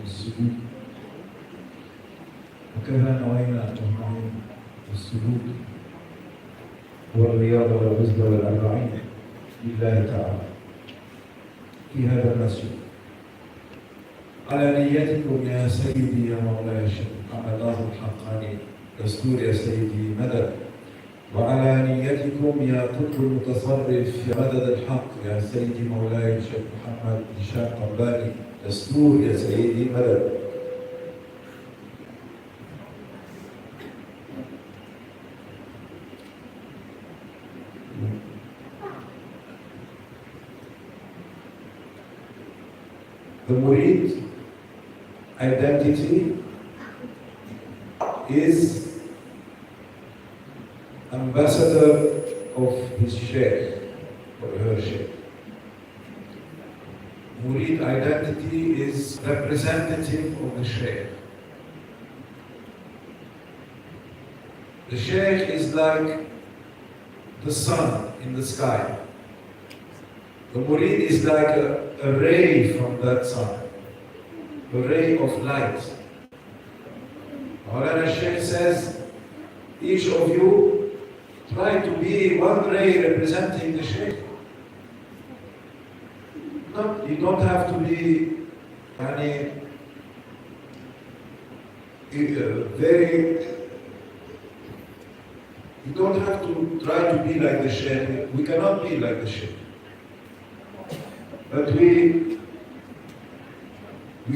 السلوك، وكذا نوينا أن نعين السلوك والرياضة والغزل والأربعين لله تعالى في هذا المسجد على نيتكم يا سيدي يا مولاي الشيخ محمد الله الحقاني دستور يا سيدي مدد، وعلى نيتكم يا قطب المتصرف في مدد الحق يا سيدي مولاي الشيخ محمد هشام قباني دستور يا سيدي مدد. The Murid identity is ambassador of his sheikh or her sheikh. Murid identity is representative of the sheikh. The sheikh is like the sun in the sky. The Murid is like a ray from that sun, a ray of light. Maulana Sheikh says, each of you try to be one ray representing the Sheikh. No, you don't have to be you don't have to try to be like the Sheikh. We cannot be like the Sheikh. But we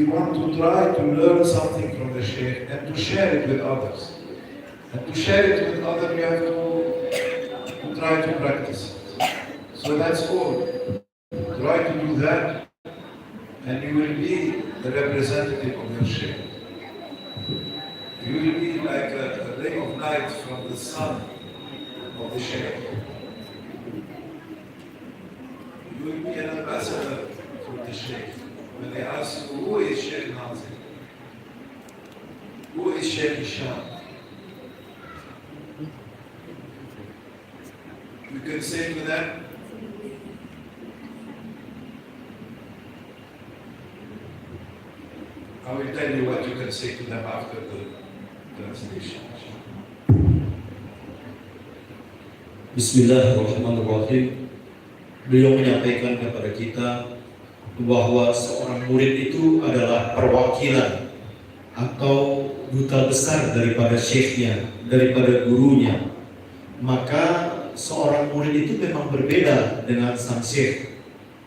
want to try to learn something from the Sheikh and to share it with others. And to share it with others, you have to try to practice it. So that's all. Try to do that, and you will be the representative of your Sheikh. You will be like a ray of light from the sun of the Sheikh. You will be an ambassador for the Sheikh. When they ask you, who is Sheikh Nazim? Who is Sheikh Hisham? You can say to them, I will tell you what you can say to them after the translation. Bismillahirrahmanirrahim. Beliau menyampaikan kepada kita bahwa seorang murid itu adalah perwakilan atau duta besar daripada syekhnya, daripada gurunya. Maka seorang murid itu memang berbeda dengan sang syekh.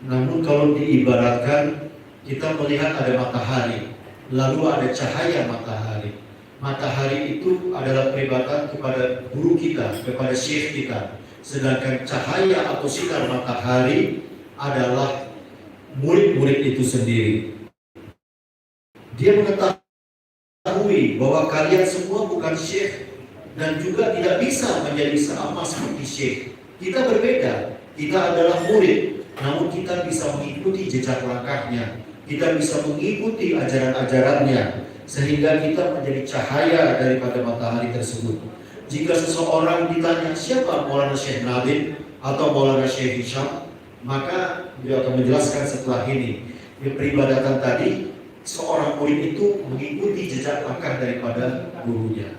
Namun kalau diibaratkan, kita melihat ada matahari, lalu ada cahaya matahari. Matahari itu adalah peribatan kepada guru kita, kepada syekh kita. Sedangkan cahaya atau sinar matahari adalah murid-murid itu sendiri. Dia mengetahui bahwa kalian semua bukan syekh dan juga tidak bisa menjadi sama seperti syekh. Kita berbeda, kita adalah murid, namun kita bisa mengikuti jejak langkahnya. Kita bisa mengikuti ajaran-ajarannya, sehingga kita menjadi cahaya daripada matahari tersebut. Jika seseorang ditanya siapa Maulana Syekh Nadim atau Maulana Syekh Hisham, maka beliau akan menjelaskan setelah ini. Di peribadatan tadi, seorang murid itu mengikuti jejak langkah daripada gurunya.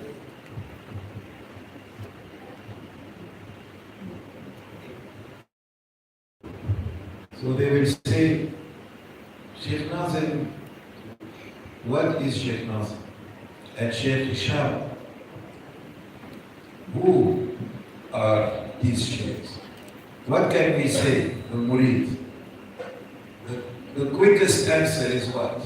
So they will say, Sheikh Nazim, what is Sheikh Nazim? And Sheikh Hisham, who are these sheikhs? What can we say, the Murid? The quickest answer is what?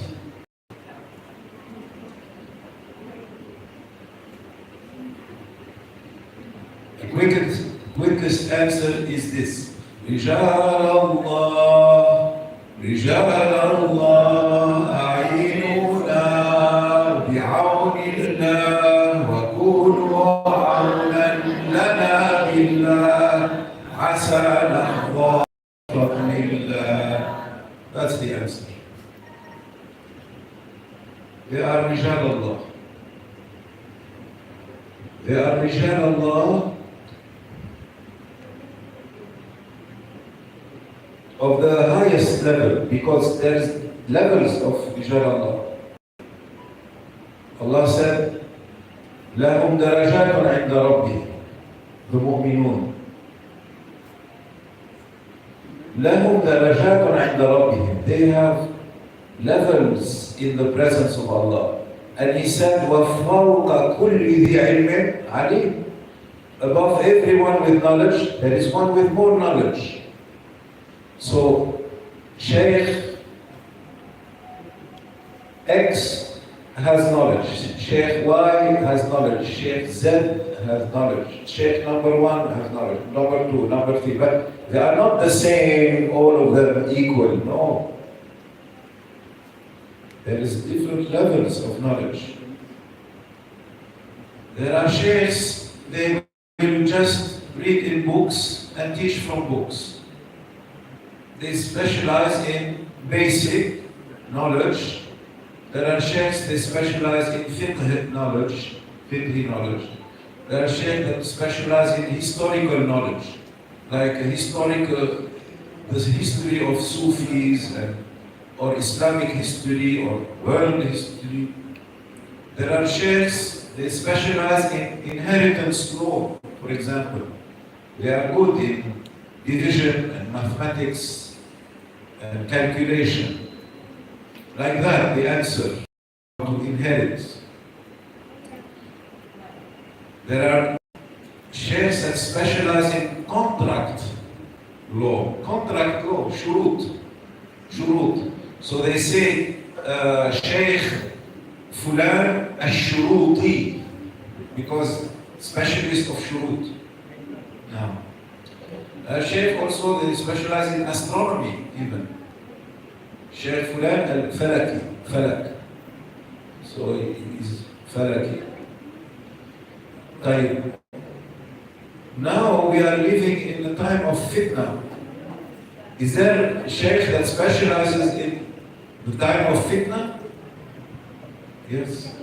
The quickest answer is this. رجال الله أعينونا بعون الله وكونوا عونا لنا بالله عسى نحظى بفضل الله. That's the answer. They are رجال الله. They are رجال الله of the highest level, because there's levels of Rijal Allah. Allah said, لهم درجات عند ربهم, the mu'minun. لهم درجات عند ربهم, they have levels in the presence of Allah. And he said, وَفَوْقَ كُلِّ ذِي عِلْمٍ عَلِيمٍ. Above everyone with knowledge, there is one with more knowledge. So, Shaykh X has knowledge, Shaykh Y has knowledge, Shaykh Z has knowledge, Shaykh number 1 has knowledge, number 2, number 3, but they are not the same, all of them equal, no. There is different levels of knowledge. There are sheikhs, they will just read in books and teach from books. They specialize in basic knowledge. There are sheikhs, they specialize in fiqh knowledge, fiqh knowledge. There are sheikhs that specialize in historical knowledge, like the history of Sufis or Islamic history or world history. There are sheikhs, they specialize in inheritance law, for example. They are good in division and mathematics and calculation. Like that, the answer to inherit. There are sheikhs that specialize in contract law, shurut. So they say, Sheikh Fulan al-Shuruti, because specialist of shurut. Now, Sheikh also, they specialize in astronomy even. Sheikh Fulan al-Falaki, Falak. So he is Falaki. طيب. Now we are living in the time of fitna. Is there a sheikh that specializes in the time of fitna? Yes.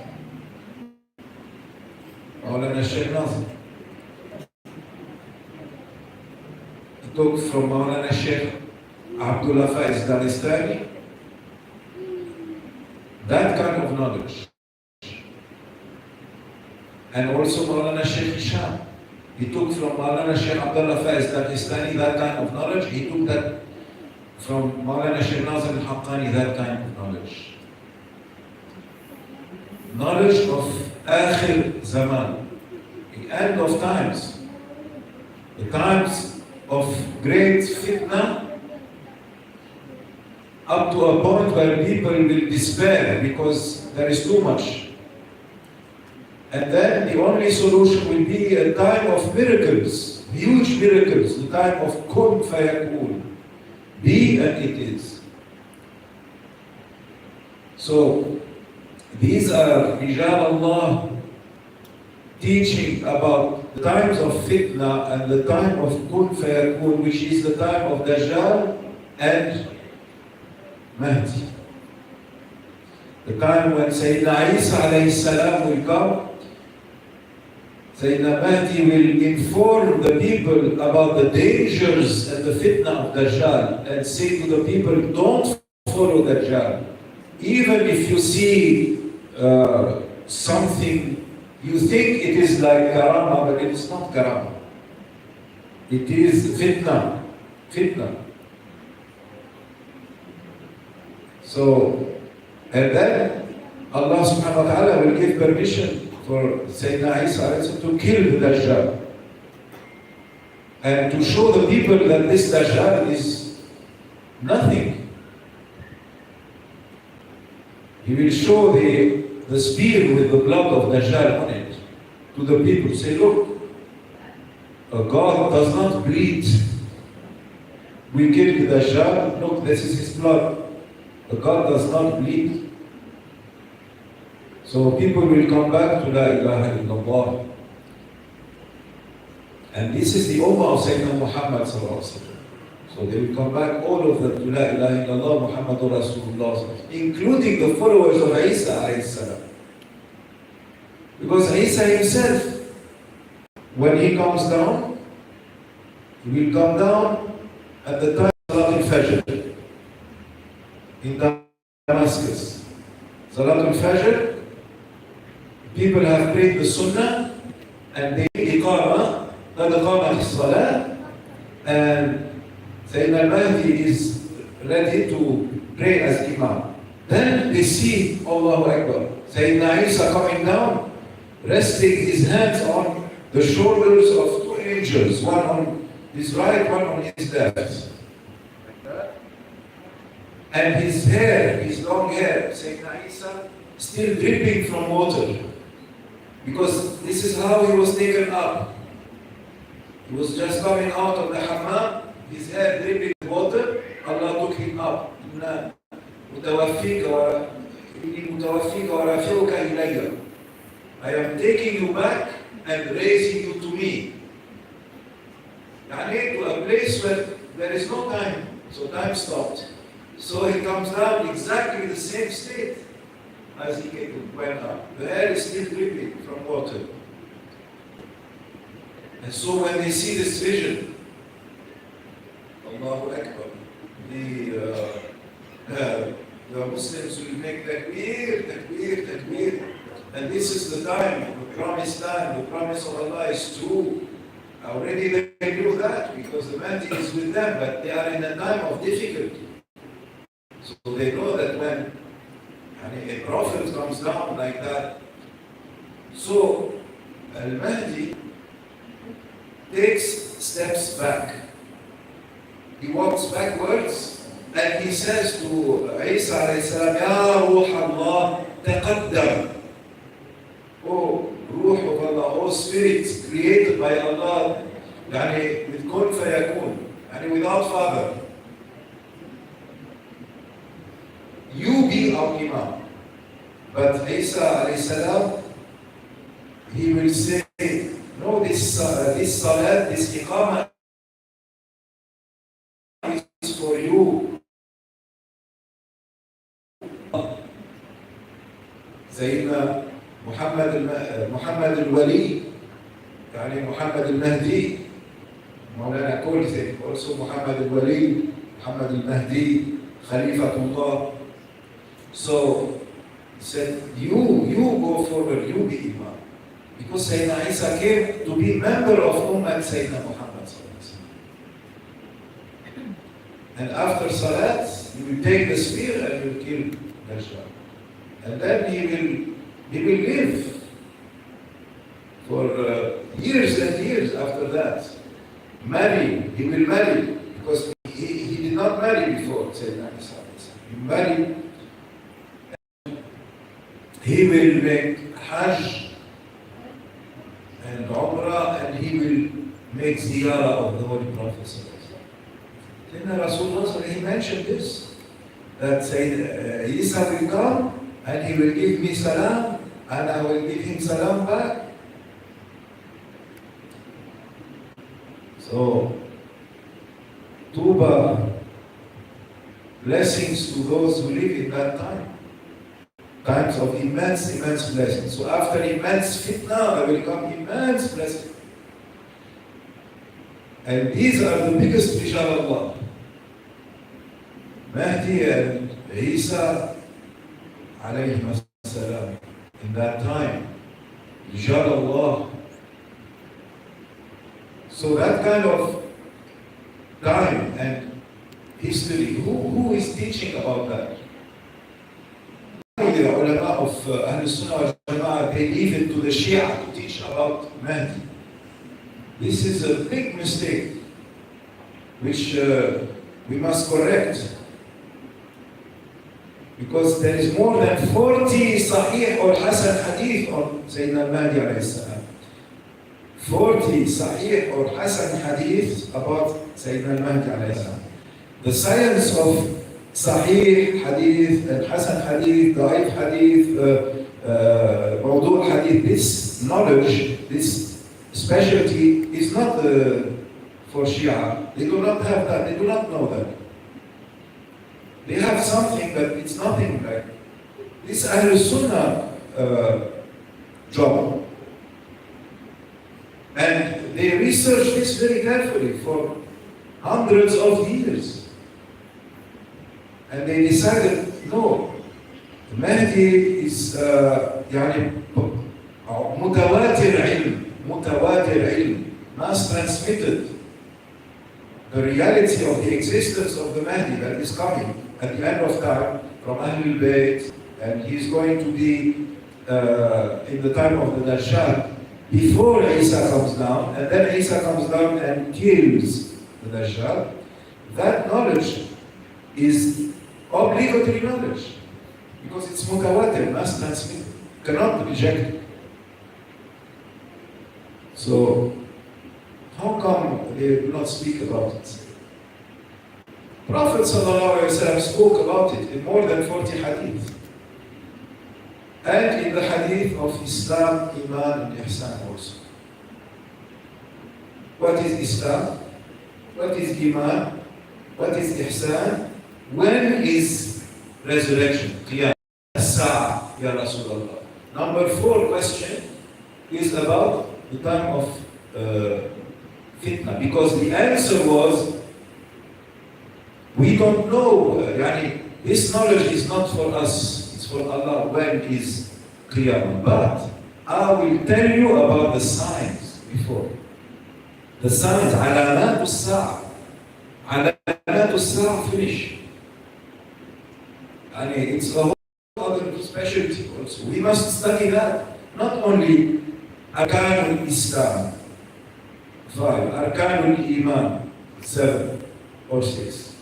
Maulana Sheikh Nazim. He took from Maulana Sheikh Abdullah Faiz Danistani that kind of knowledge. And also Maulana Sheikh Hisham. He took from Maulana Sheikh Abdullah Faiz Danistani that kind of knowledge. He took that from Maulana Sheikh Nazim al-Haqqani, that kind of knowledge. Knowledge of Akhir Zaman, the end of times, the times of great fitna, up to a point where people will despair because there is too much. And then the only solution will be a time of miracles, huge miracles, the time of kun fayakun. Be and it is. So, these are Rijal Allah teaching about the times of fitna and the time of kun fayakun, which is the time of Dajjal and Mahdi. The time when Sayyidina Isa alayhi salam will come, Sayyidina Mahdi will inform the people about the dangers and the fitna of Dajjal and say to the people, don't follow Dajjal. Even if you see something, you think it is like karama, but it is not karama. It is fitna. So, and then Allah subhanahu wa ta'ala will give permission for Sayyidina Isa to kill the Dajjal and to show the people that this Dajjal is nothing. He will show the spear with the blood of Dajjal on it to the people. Say, look, a God does not bleed. We killed the Dajjal, look, this is his blood. A God does not bleed. So people will come back to La ilaha illallah. And this is the ummah of Sayyidina Muhammad sallallahu alaihi wasallam. So they will come back, all of them, to La ilaha illallah Muhammadur Rasulullah, including the followers of Isa alayhi salam. Because Isa himself, when he comes down, he will come down at the time of Salat al-Fajr in Damascus. Salat al-Fajr, people have prayed the Sunnah and they Iqamah, قد قامت الصلاة, and Sayyidina al-Mahdi is ready to pray as Imam. Then they see Allahu Akbar, Sayyidina Isa coming down, resting his hands on the shoulders of two angels, one on his right, one on his left. And his hair, his long hair, Sayyidina Isa, still dripping from water. Because this is how he was taken up. He was just coming out of the hammam, his hair dripping with water, Allah took him up. متوفيك ورافعك إلي. I am taking you back and raising you to me. يعني to a place where there is no time, so time stopped. So he comes down exactly the same state as he went up. The air is still dripping from water. And so when they see this vision, Allahu Akbar, the Muslims will make takbir, takbir, takbir. And this is the time, the promised time, the promise of Allah is true. Already they knew that because the Mahdi is with them, but they are in a time of difficulty. So they know that when a prophet comes down like that, so Al-Mahdi takes steps back. He walks backwards and he says to Isa alayhi salam, Ya Ruh Allah, taqaddam. Oh, Ruh of Allah, oh Spirit created by Allah, with kun fayakun, without father. You be our Imam. But Isa alayhi salam, he will say, no, this salat, this iqamah is for you. Sayyidina Muhammad al-Wali, Muhammad al-Mahdi, Maulana Kulzi, also Muhammad al-Wali, Muhammad al-Mahdi, Khalifatullah. So he said, you go forward, you be Imam. Because Sayyidina Isa came to be member of Ummah Sayyidina Muhammad. And after Salat, he will take the spear and he will kill Dajjal. And then he will live for years and years after that. He will marry, because he did not marry before Sayyidina Isa. He married. He will make Hajj and Umrah, and he will make ziyarah of the Holy Prophet. Then Rasulullah, he mentioned this, that Isa will come and he will give me salam and I will give him salam back. So, Tuba, blessings to those who live in that time. Times of immense blessings. So after immense fitna, there will come immense blessings. And these are the biggest rijal Allah. Mahdi and Isa alayhi salam, in that time, rijal Allah. So that kind of time and history, who is teaching about that? The ulama of Ahlul Sunnah wal Jama'ah, they leave it to the Shia to teach about Mahdi. This is a big mistake which we must correct, because there is more than 40 Sahih or Hasan Hadith on Sayyidina Mahdi alayhi salam. 40 Sahih or Hasan Hadith about Sayyidina Mahdi alayhi salam. The science of Sahih Hadith and Hasan Hadith, Da'if Hadith, Mawdu' Hadith, this knowledge, this specialty is not for Shia. They do not have that, they do not know that. They have something, but it's nothing like this Ahlul Sunnah job. And they researched this very carefully for hundreds of years. And they decided, no, the Mahdi is متواتر علم, mass transmitted the reality of the existence of the Mahdi that is coming at the end of time from Ahlul Bayt, and he's going to be in the time of the Dajjal before Isa comes down, and then Isa comes down and kills the Dajjal. That knowledge is obligatory knowledge because it's mutawatir, mass transmitted, cannot be rejected. So, how come they do not speak about it? Prophet ﷺ spoke about it in more than 40 hadith. And in the hadith of Islam, Iman, and Ihsan also. What is Islam? What is Iman? What is Ihsan? When is resurrection? Qiyamah. As-Sa'ah, Ya Rasulullah. Number 4 question is about the time of fitna, because the answer was, we don't know, this knowledge is not for us, it's for Allah, when is Qiyamah. But I will tell you about the signs before. The signs, alamat as-sa'a. Alamat as-sa'a finish. It's a whole other specialty also. We must study that. Not only Arkan al-Islam, 5, Arkan al-Iman, 7 or 6.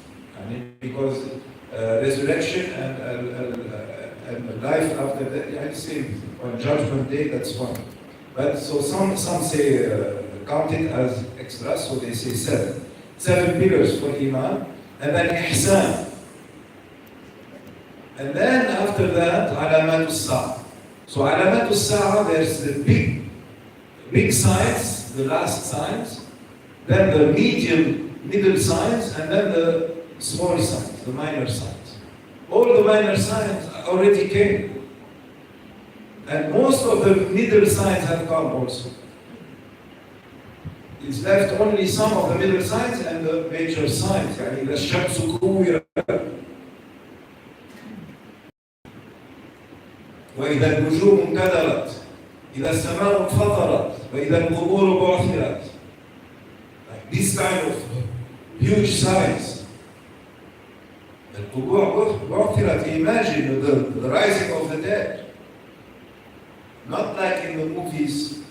Because resurrection and life after that, same. On Judgment Day, that's one. But so some say count it as extra, so they say 7. 7 pillars for Iman, and then Ihsan. And then after that, Alamat as-Sa'a. So Alamat as-Sa'a, there's the big signs, the last signs, then the middle signs, and then the small signs, the minor signs. All the minor signs already came. And most of the middle signs have come also. It's left only some of the middle signs and the major signs. The Shamsu Kuwirat. وإذا النجوم انكدرت إذا السماء انفطرت وإذا القبور بعثرت. This kind of huge signs. القبور بعثرت. Imagine the rising of the dead. Not like in the movies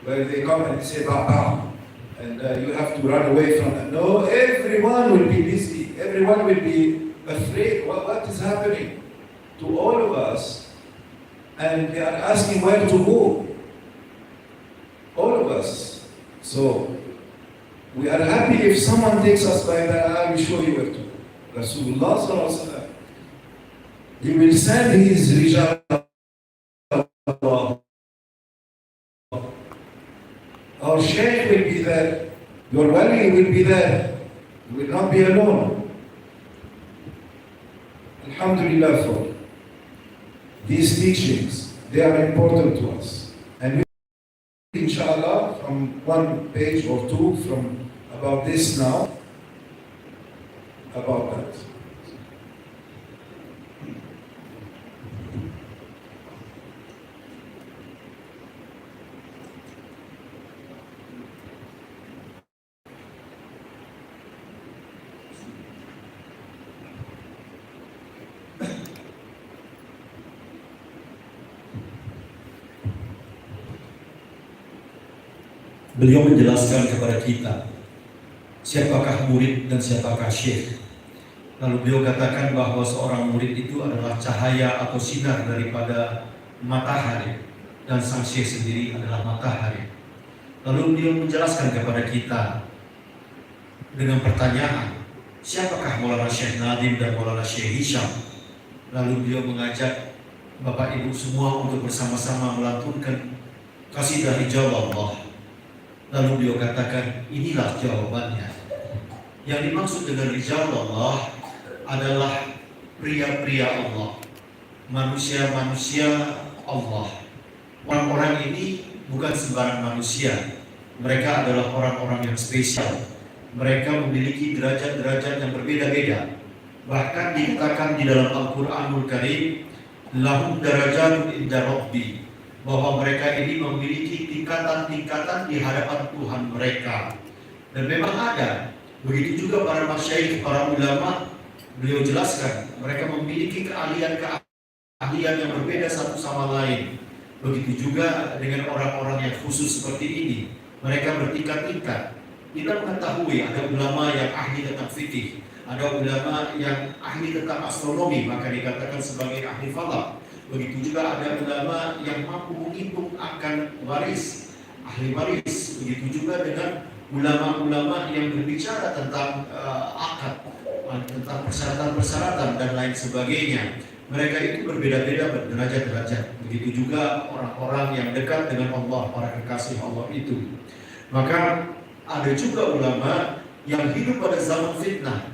where they come and say "Ba," and you have to run away from them. No, everyone will be busy. Everyone will be afraid. What is happening to all of us? And they are asking where to go. All of us. So we are happy if someone takes us by the eye. I will show you where to go. Rasulullah sallallahu alaihi wasallam. He will send his rijal. Our Shaykh will be there. Your wali will be there. You will not be alone. Alhamdulillah for these teachings. They are important to us. And we, inshallah, from one page or two from about this now, about that. Beliau menjelaskan kepada kita siapakah murid dan siapakah syekh. Lalu beliau katakan bahwa seorang murid itu adalah cahaya atau sinar daripada matahari, dan sang syekh sendiri adalah matahari. Lalu beliau menjelaskan kepada kita dengan pertanyaan, siapakah Maulana Syekh Nadim dan Maulana Syekh Hisham? Lalu beliau mengajak Bapak Ibu semua untuk bersama-sama melantunkan qasidah Rijal Allah. Lalu beliau katakan, inilah jawabannya. Yang dimaksud dengan Rijal Allah adalah pria-pria Allah, manusia-manusia Allah. Orang-orang ini bukan sembarang manusia. Mereka adalah orang-orang yang spesial. Mereka memiliki derajat-derajat yang berbeda-beda. Bahkan dikatakan di dalam Al-Quranul Karim, lahum darajatun inda rabbi, bahwa mereka ini memiliki tingkatan-tingkatan di hadapan Tuhan mereka. Dan memang ada. Begitu juga para masyayikh, para ulama, beliau jelaskan mereka memiliki keahlian yang berbeda satu sama lain. Begitu juga dengan orang-orang yang khusus seperti ini, mereka bertingkat-tingkat. Kita mengetahui ada ulama yang ahli tentang fikih, ada ulama yang ahli tentang astronomi, maka dikatakan sebagai ahli falak. Begitu juga ada ulama yang mampu menghitung akan waris, ahli waris. Begitu juga dengan ulama-ulama yang berbicara tentang akad, tentang persyaratan-persyaratan dan lain sebagainya. Mereka itu berbeda-beda berderajat-derajat. Begitu juga orang-orang yang dekat dengan Allah, para kekasih Allah itu. Maka ada juga ulama yang hidup pada zaman fitnah.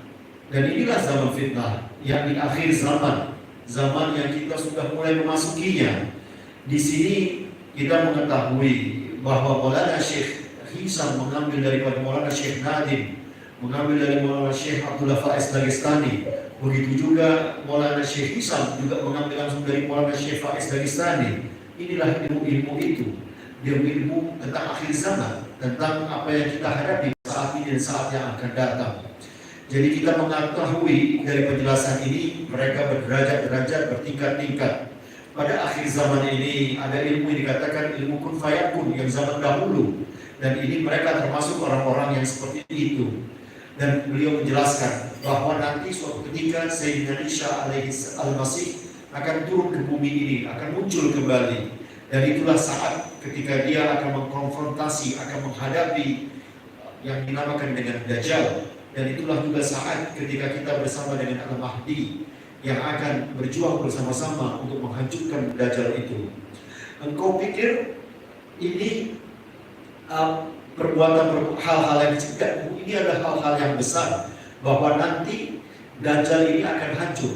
Dan inilah zaman fitnah yang di akhir zaman yang kita sudah mulai memasukinya. Di sini kita mengetahui bahwa Maulana Syekh Hisam mengambil daripada Maulana Syekh Nadim, mengambil dari Maulana Syekh Abdullah Faiz Dagestani. Begitu juga Maulana Syekh Hisam juga mengambil langsung dari Maulana Syekh Faiz Dagestani. Inilah ilmu-ilmu itu. Dia ilmu tentang akhir zaman, tentang apa yang kita hadapi saat ini dan saat yang akan datang. Jadi kita mengetahui dari penjelasan ini mereka berderajat-derajat, bertingkat-tingkat. Pada akhir zaman ini ada ilmu yang dikatakan ilmu kun fayakun yang zaman dahulu, dan ini mereka termasuk orang-orang yang seperti itu. Dan beliau menjelaskan bahwa nanti suatu ketika Sayyidina Isa alaihi al-Masih akan turun ke bumi ini, akan muncul kembali. Dan itulah saat ketika dia akan mengkonfrontasi, akan menghadapi yang dinamakan dengan Dajjal. Dan itulah juga saat ketika kita bersama dengan Al-Mahdi yang akan berjuang bersama-sama untuk menghancurkan Dajjal itu. Engkau pikir ini perbuatan hal-hal yang kecil? Ini adalah hal-hal yang besar, bahwa nanti Dajjal ini akan hancur.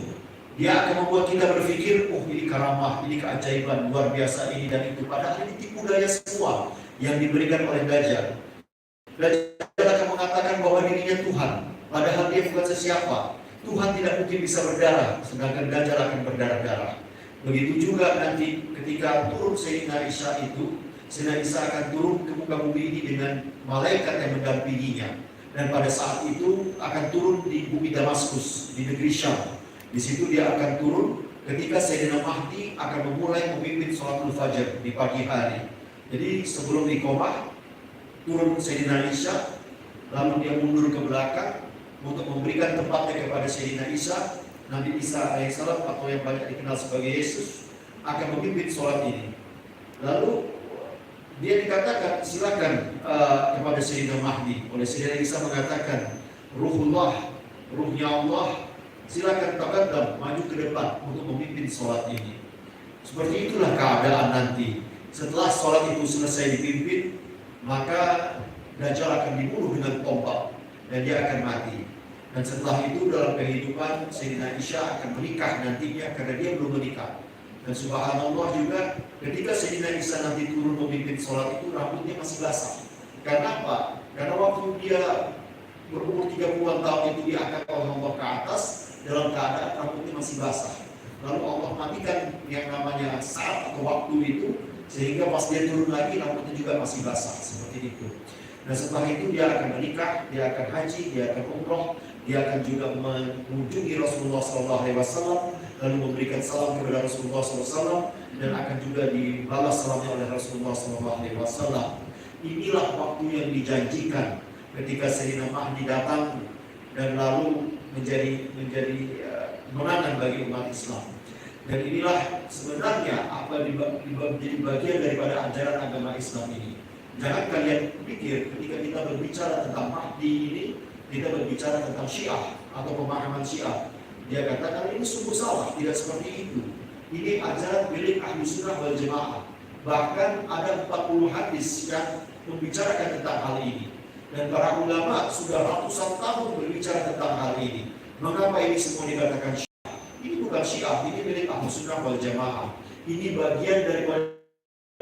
Dia akan membuat kita berpikir, oh ini karamah, ini keajaiban luar biasa ini dan itu. Padahal ini tipu daya semua yang diberikan oleh Dajjal. Dajjal akan mengatakan bahwa dirinya Tuhan, padahal dia bukan sesiapa. Tuhan tidak mungkin bisa berdarah, sedangkan Dajjal akan berdarah-darah. Begitu juga nanti ketika turun Sayyidina Isa itu, Sayyidina Isa akan turun ke muka bumi ini dengan malaikat yang mendampinginya. Dan pada saat itu akan turun di bumi Damaskus, di negeri Syam. Di situ dia akan turun ketika Sayyidina Mahdi akan memulai memimpin sholatul fajr di pagi hari. Jadi sebelum iqamah turun Sayyidina Isa, lalu dia mundur ke belakang untuk memberikan tempatnya kepada Sayyidina Isa. Nabi Isa alaihissalam atau yang banyak dikenal sebagai Yesus akan memimpin sholat ini. Lalu dia dikatakan silakan kepada Sayyidina Mahdi. Oleh Sayyidina Isa mengatakan, Ruhullah, Ruhnya Allah, silakan taqaddam, maju ke depan untuk memimpin sholat ini. Seperti itulah keadaan nanti. Setelah sholat itu selesai dipimpin, maka Dajjal akan dibunuh dengan tombak dan dia akan mati. Dan setelah itu dalam kehidupan Sayyidina Isa akan menikah nantinya karena dia belum menikah. Dan subhanallah juga ketika Sayyidina Isa nanti turun memimpin sholat itu rambutnya masih basah. Karena apa? Karena waktu dia berumur 30-an tahun itu diangkat oleh Allah ke atas dalam keadaan rambutnya masih basah. Lalu Allah matikan yang namanya saat atau waktu itu, sehingga pas dia turun lagi rambutnya juga masih basah seperti itu. Nah setelah itu dia akan menikah, dia akan haji, dia akan umroh, dia akan juga mengunjungi Rasulullah SAW, lalu memberikan salam kepada Rasulullah SAW, dan akan juga dibalas salamnya oleh Rasulullah SAW. Inilah waktu yang dijanjikan ketika Sayyidina Mahdi datang dan lalu menjadi kemenangan bagi umat Islam. Dan inilah sebenarnya apa menjadi bagian daripada ajaran agama Islam ini. Jangan kalian pikir ketika kita berbicara tentang Mahdi ini, kita berbicara tentang Syiah atau pemahaman Syiah. Dia katakan ini sungguh salah, tidak seperti itu. Ini ajaran milik Ahlu Sunnah wal Jamaah. Bahkan ada 40 hadis yang membicarakan tentang hal ini. Dan para ulama sudah ratusan tahun berbicara tentang hal ini. Mengapa ini semua dikatakan Syiah? Ini bukan Syiah, ini milik Ahlu Sunnah wal Jamaah. Ini bagian daripada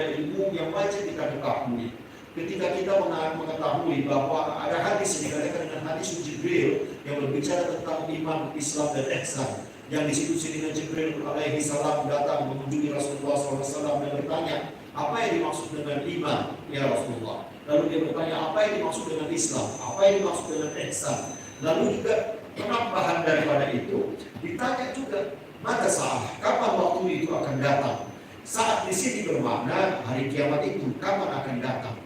ilmu yang wajib kita ketahui. Ketika kita mengetahui bahwa ada hadis yang dikatakan dengan hadis Jibril yang berbicara tentang iman, Islam dan ihsan. Yang di situ Sayyidina Jibril alaihi salam datang mengunjungi Rasulullah SAW dan bertanya, apa yang dimaksud dengan iman ya Rasulullah? Lalu dia bertanya, apa yang dimaksud dengan Islam? Apa yang dimaksud dengan ihsan? Lalu juga penambahan daripada itu ditanya juga, mata saat kapan waktu itu akan datang? Saat di sini bermakna hari kiamat itu kapan akan datang?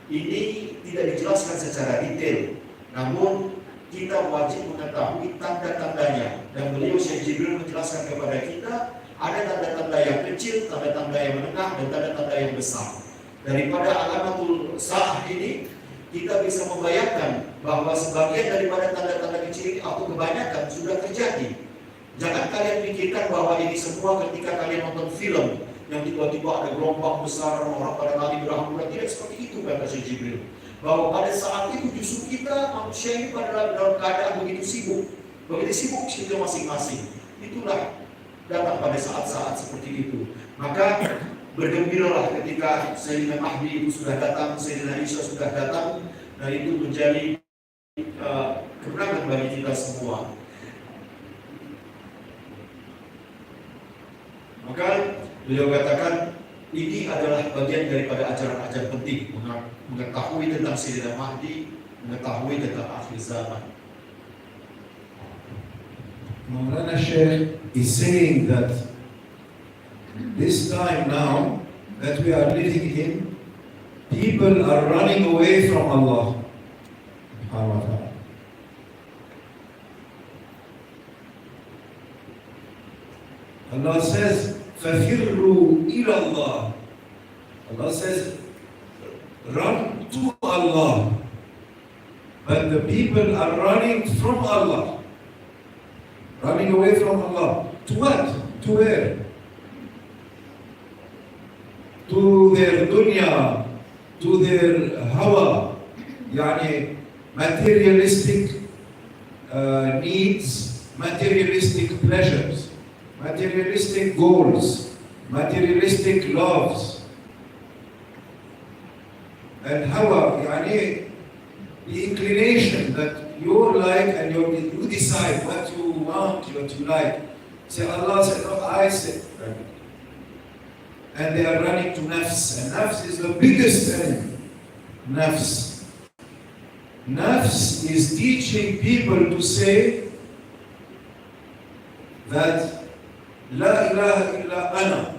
Ini tidak dijelaskan secara detail, namun kita wajib mengetahui tanda-tandanya. Dan beliau Syekh Jibril menjelaskan kepada kita, ada tanda-tanda yang kecil, tanda-tanda yang menengah, dan tanda-tanda yang besar. Daripada alamatul sa'ah ini, kita bisa membayangkan bahwa sebagian daripada tanda-tanda kecil ini atau kebanyakan sudah terjadi. Jangan kalian pikirkan bahwa ini semua ketika kalian nonton film yang tiba-tiba ada gelombang besar, orang pada lari berhamburan. Tidak seperti itu kata Syekh Jibril. Bahwa pada saat itu justru kita manusia ini pada dalam keadaan begitu sibuk kita masing-masing. Itulah datang pada saat-saat seperti itu. Maka bergembiralah ketika Sayyidina Mahdi itu sudah datang, Sayyidina Isa sudah datang, dan itu menjadi kemenangan bagi kita semua. Maka beliau katakan, ini adalah bagian daripada ajaran-ajaran penting, mengetahui tentang Sayyidina Mahdi, mengetahui tentang akhir zaman. Maulana Sheikh is saying that this time now that we are living in, people are running away from Allah subhanahu wa ta'ala. Allah says, فَفِرُّوا إِلَى اللَّهِ. Allah says, run to Allah. But the people are running from Allah. Running away from Allah. To what? To where? To their dunya, to their hawa, yani materialistic needs, materialistic pleasures, materialistic goals, materialistic loves. And hawa, yani the inclination that you like and you decide what you want, what you like. Say Allah said, no, I said. And they are running to nafs. And nafs is the biggest enemy. Nafs. Nafs is teaching people to say that La ilaha illa ana.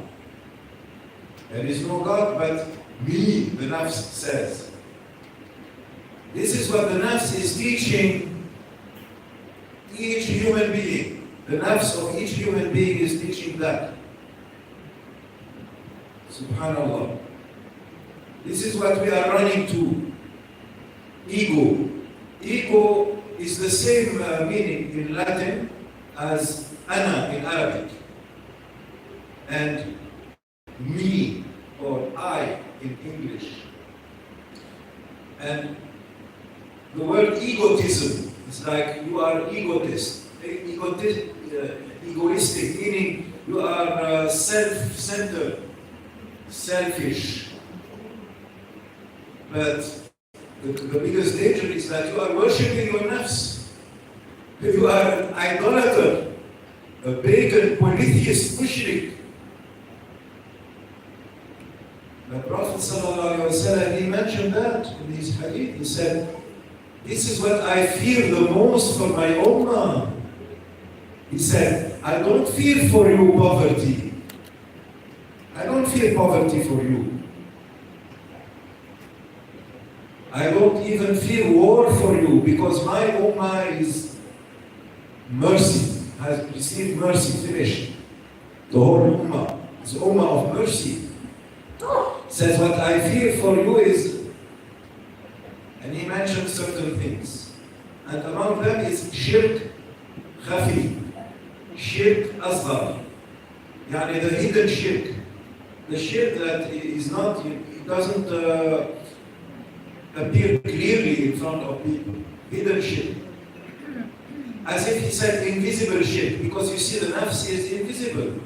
There is no God but me, the nafs says. This is what the nafs is teaching each human being. The nafs of each human being is teaching that. Subhanallah. This is what we are running to. Ego. Ego is the same meaning in Latin as ana in Arabic. And me or I in English. And the word egotism is like you are egotist. Egoistic, meaning you are self-centered, selfish. But the biggest danger is that you are worshipping your nafs. You are an idolater, a pagan, polytheist, mushrik. The Prophet ﷺ, he mentioned that in his hadith. He said, this is what I fear the most for my ummah. He said, I don't fear for you poverty. I don't fear poverty for you. I don't even fear war for you because my ummah is mercy, has received mercy, finished. The whole ummah is ummah of mercy. Says what I fear for you is, and he mentioned certain things. And among them is shirk khafi, shirk asghar, yani the hidden shirk. The shirk that is not, it doesn't appear clearly in front of people. Hidden shirk. As if he said invisible shirk, because you see the nafs is invisible,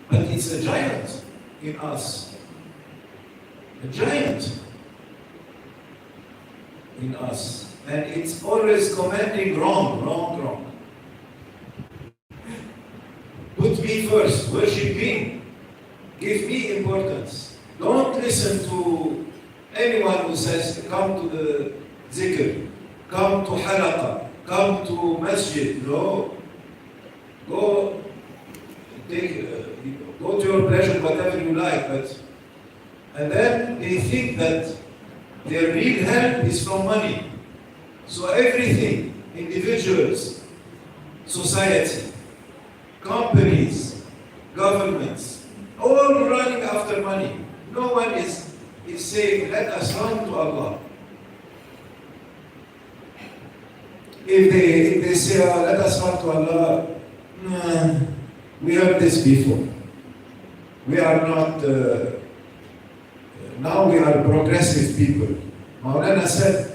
but it's a giant in us. A giant in us. And it's always commanding wrong. me first, worship me, give me importance. Don't listen to anyone who says, come to the zikr, come to halaqa, come to masjid. No. Go go to your pleasure, whatever you like, and then they think that their real help is from money. So everything, individuals, society, companies, governments, all running after money. No one is saying, let us run to Allah. If they say, let us run to Allah, nah, we heard this before. We are not, now we are progressive people. Maulana said,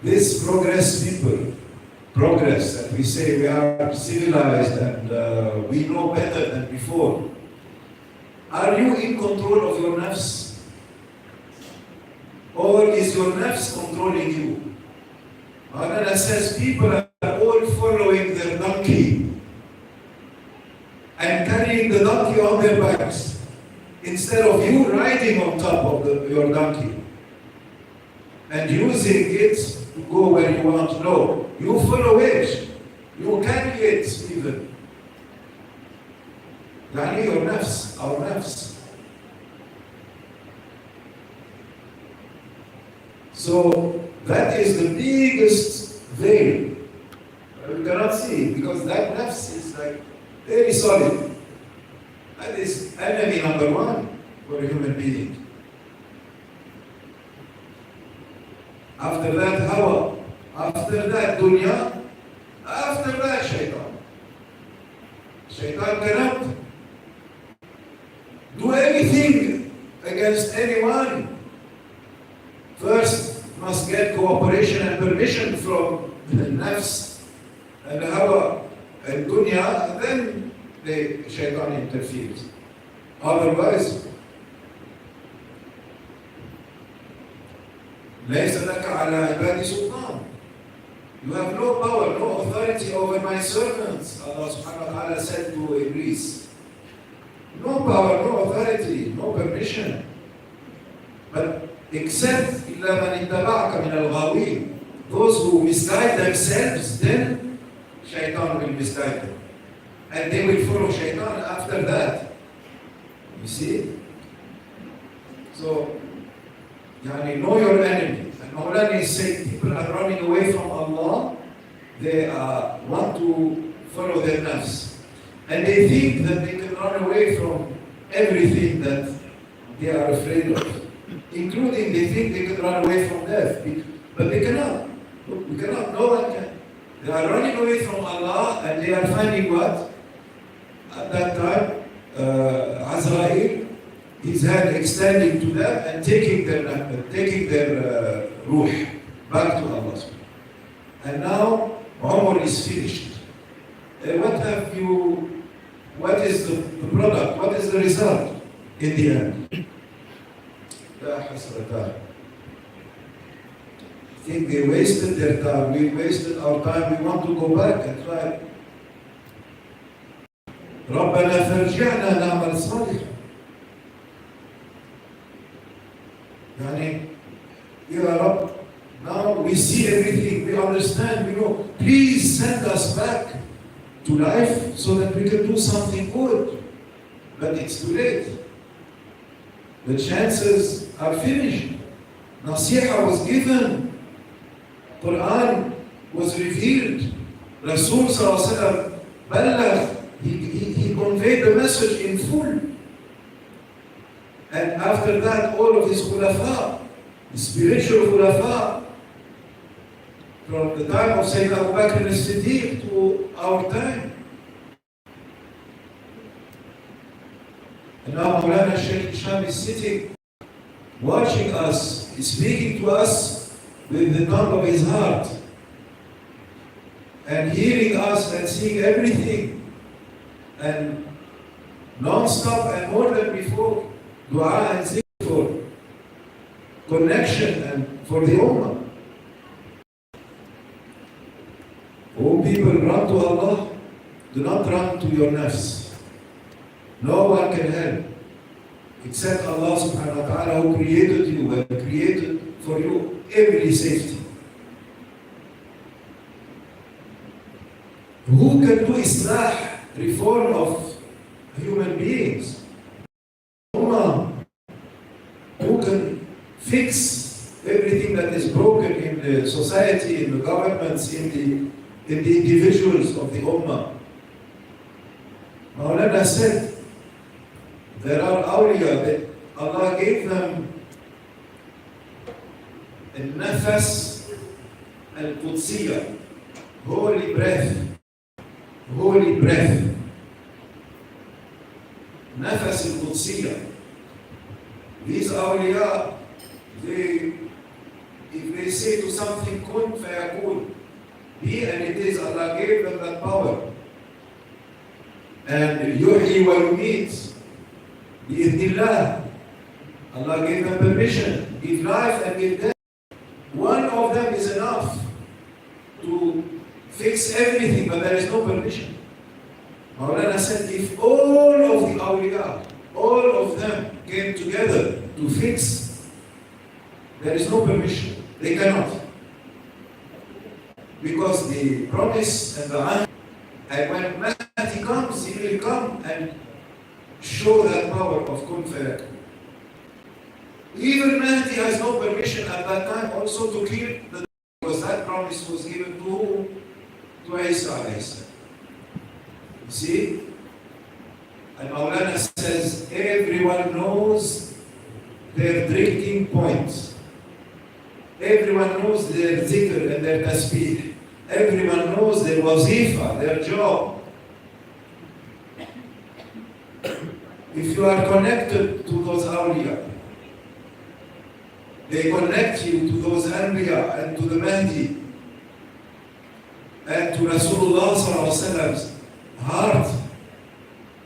this progress that we say we are civilized and we know better than before. Are you in control of your nafs? Or is your nafs controlling you? Maulana says people are all following their donkey and carrying the donkey on their backs instead of you riding on top of your donkey and using it to go where you want to go. You follow it. You carry it even. Yani your nafs, our nafs. So that is the biggest veil. You cannot see it because that nafs is like very solid. That is enemy number one for a human being. After that, hawa. After that, dunya. After that, shaitan. Shaitan cannot do anything against anyone. First, must get cooperation and permission from the nafs and the hawa and dunya, and then the shaitan interferes. Otherwise, ليس لك على عبادي سلطان. You have no power, no authority over my servants. Allah subhanahu wa ta'ala said to Iblis. No power, no authority, no permission. But except إلا من اتبعك من الغاوين. Those who misguide themselves, then shaitan will misguide them. And they will follow shaitan after that. You see? So, know your enemy. And Maulana is saying people are running away from Allah. They want to follow their nafs. And they think that they can run away from everything that they are afraid of. Including they think they can run away from death. But they cannot. We cannot. No one can. They are running away from Allah and they are finding what? At that time, Azrael, his hand extending to them and taking their ruh back to Allah. And now Umar is finished. What is the product? What is the result in the end? La hasratan. I think they wasted their time. We wasted our time. We want to go back and try. ربنا فرجعنا نعمل صالحا. Ya Rabb, now we see everything, we understand, we know. Please send us back to life so that we can do something good. But it's too late. The chances are finished. Nasiha was given. Quran was revealed. Rasul sallallahu alaihi wasallam balagh. He conveyed the message in full. And after that, all of his khulafa, the spiritual khulafa, from the time of Sayyidina Abu Bakr as-Siddiq to our time. And now Maulana Shaykh Hisham is sitting, watching us, speaking to us with the tongue of his heart, and hearing us and seeing everything. And non-stop and more than before, dua and zikr for connection and for the ummah. Oh people, run to Allah, Do not run to your nafs. No one can help except Allah subhanahu wa ta'ala, who created you and created for you every safety. Who can do islah, reform of human beings? Who can fix everything that is broken in the society, in the governments, in the individuals of the Ummah? Maulana said, there are awliya that Allah gave them al-nafas al-qudsiyya, holy breath, nafas al-qudsiyya. These awliya, if they say to something kun fayakun, be and it is, Allah gave them that power. And yuhyi wa yumeet, bi'idhnillah, Allah gave them permission, give life and give death. One of them is enough to fix everything, but there is no permission. Maulana said, if all of the awliya, all of them came together to fix, there is no permission. They cannot. Because the promise and the ahd, and when Mahdi comes, he will come and show that power of kun fayakun. Even Mahdi has no permission at that time also to kill the, because that promise was given to Isa alayhi salam. You see? And Maulana says, everyone knows their drinking points. Everyone knows their zikr and their tasbih. Everyone knows their wazifa, their job. If you are connected to those awliya, they connect you to those anbiya and to the Mahdi and to Rasulullah sallallahu alaihi wasallam's heart,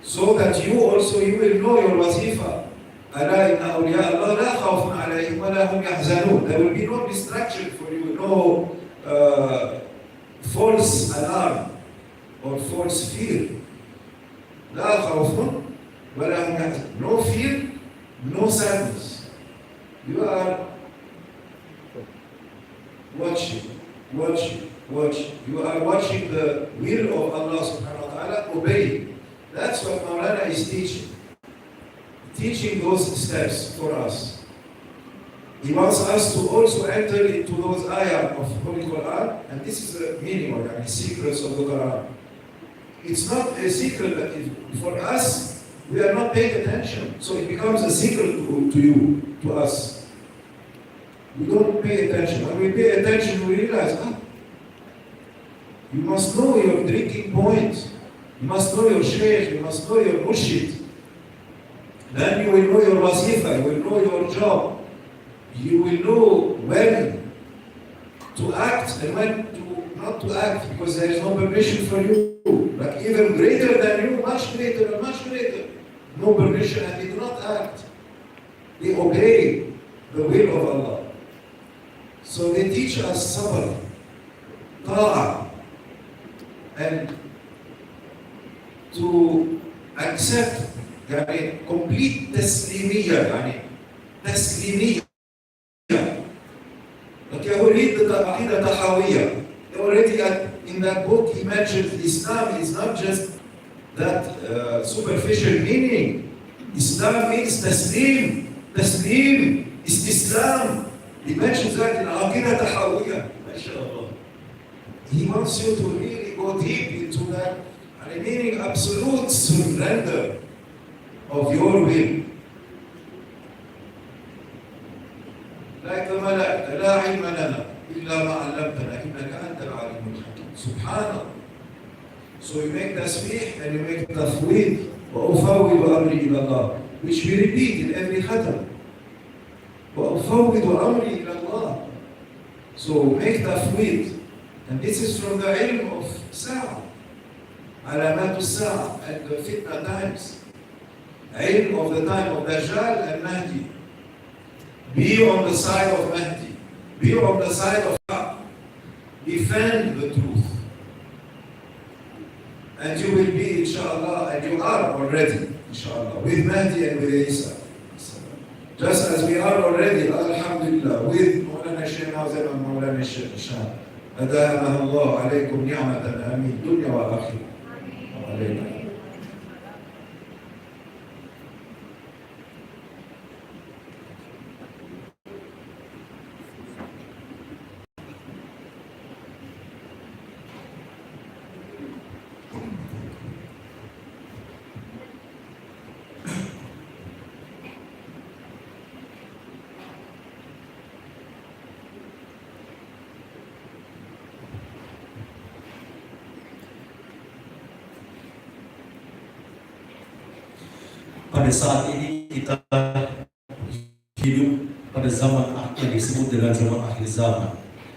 so that you also, you will know your wazifa. ألا إن أولياء الله لا خوف عليهم ولا هم يحزنون. There will be no distraction for you, no false alarm or false fear. لا خوف ولا هم يحزنون. No fear, no sadness. You are watching. You are watching the will of Allah subhanahu wa ta'ala, obeying. That's what Maulana is teaching. Teaching those steps for us. He wants us to also enter into those ayah of Holy Quran, and this is the meaning of the secrets of the Quran. It's not a secret that for us, we are not paying attention, so it becomes a secret to you, to us. We don't pay attention. When we pay attention, we realize, you must know your drinking point. You must know your shaykh. You must know your murshid. Then you will know your wazifa. You will know your job. You will know when to act and when to not to act, because there is no permission for you. But even greater than you, much greater and much greater. No permission, and they do not act. They obey the will of Allah. So they teach us sabr, ta'ah, and to accept complete taslimiyya, Like you read the Aqidah Tahawiyya. Already in that book he mentioned Islam is not just that superficial meaning. Islam means taslim, istislam. He mentions that in Aqidah Tahawiyya. MashaAllah. He wants you to really go deep into that, meaning absolute surrender of your will. Like the Malaika, لا علم لنا إلا ما علمتنا إنك أنت العليم الحكيم. Subhanallah. So you make tasbih and you make tafweed, وأفوض أمري إلى الله, which we repeat in every khatam. وأفوض أمري إلى الله. So make tafweed, and this is from the ilm of Sa'ah, علامات الساعة and the fitna times. Ilm of the time of Dajjal and Mahdi. Be on the side of Mahdi. Be on the side of God. Defend the truth. And you will be, inshallah, and you are already, inshallah, with Mahdi and with Isa. Just as we are already, alhamdulillah, with Mawlana Shaykh Nazim and Mawlana Shaykh Ishaq. أدامها الله عليكم نعمة آمين دنيا وآخرة. وعلينا. Pada saat ini kita hidup pada zaman yang disebut dengan zaman akhir zaman.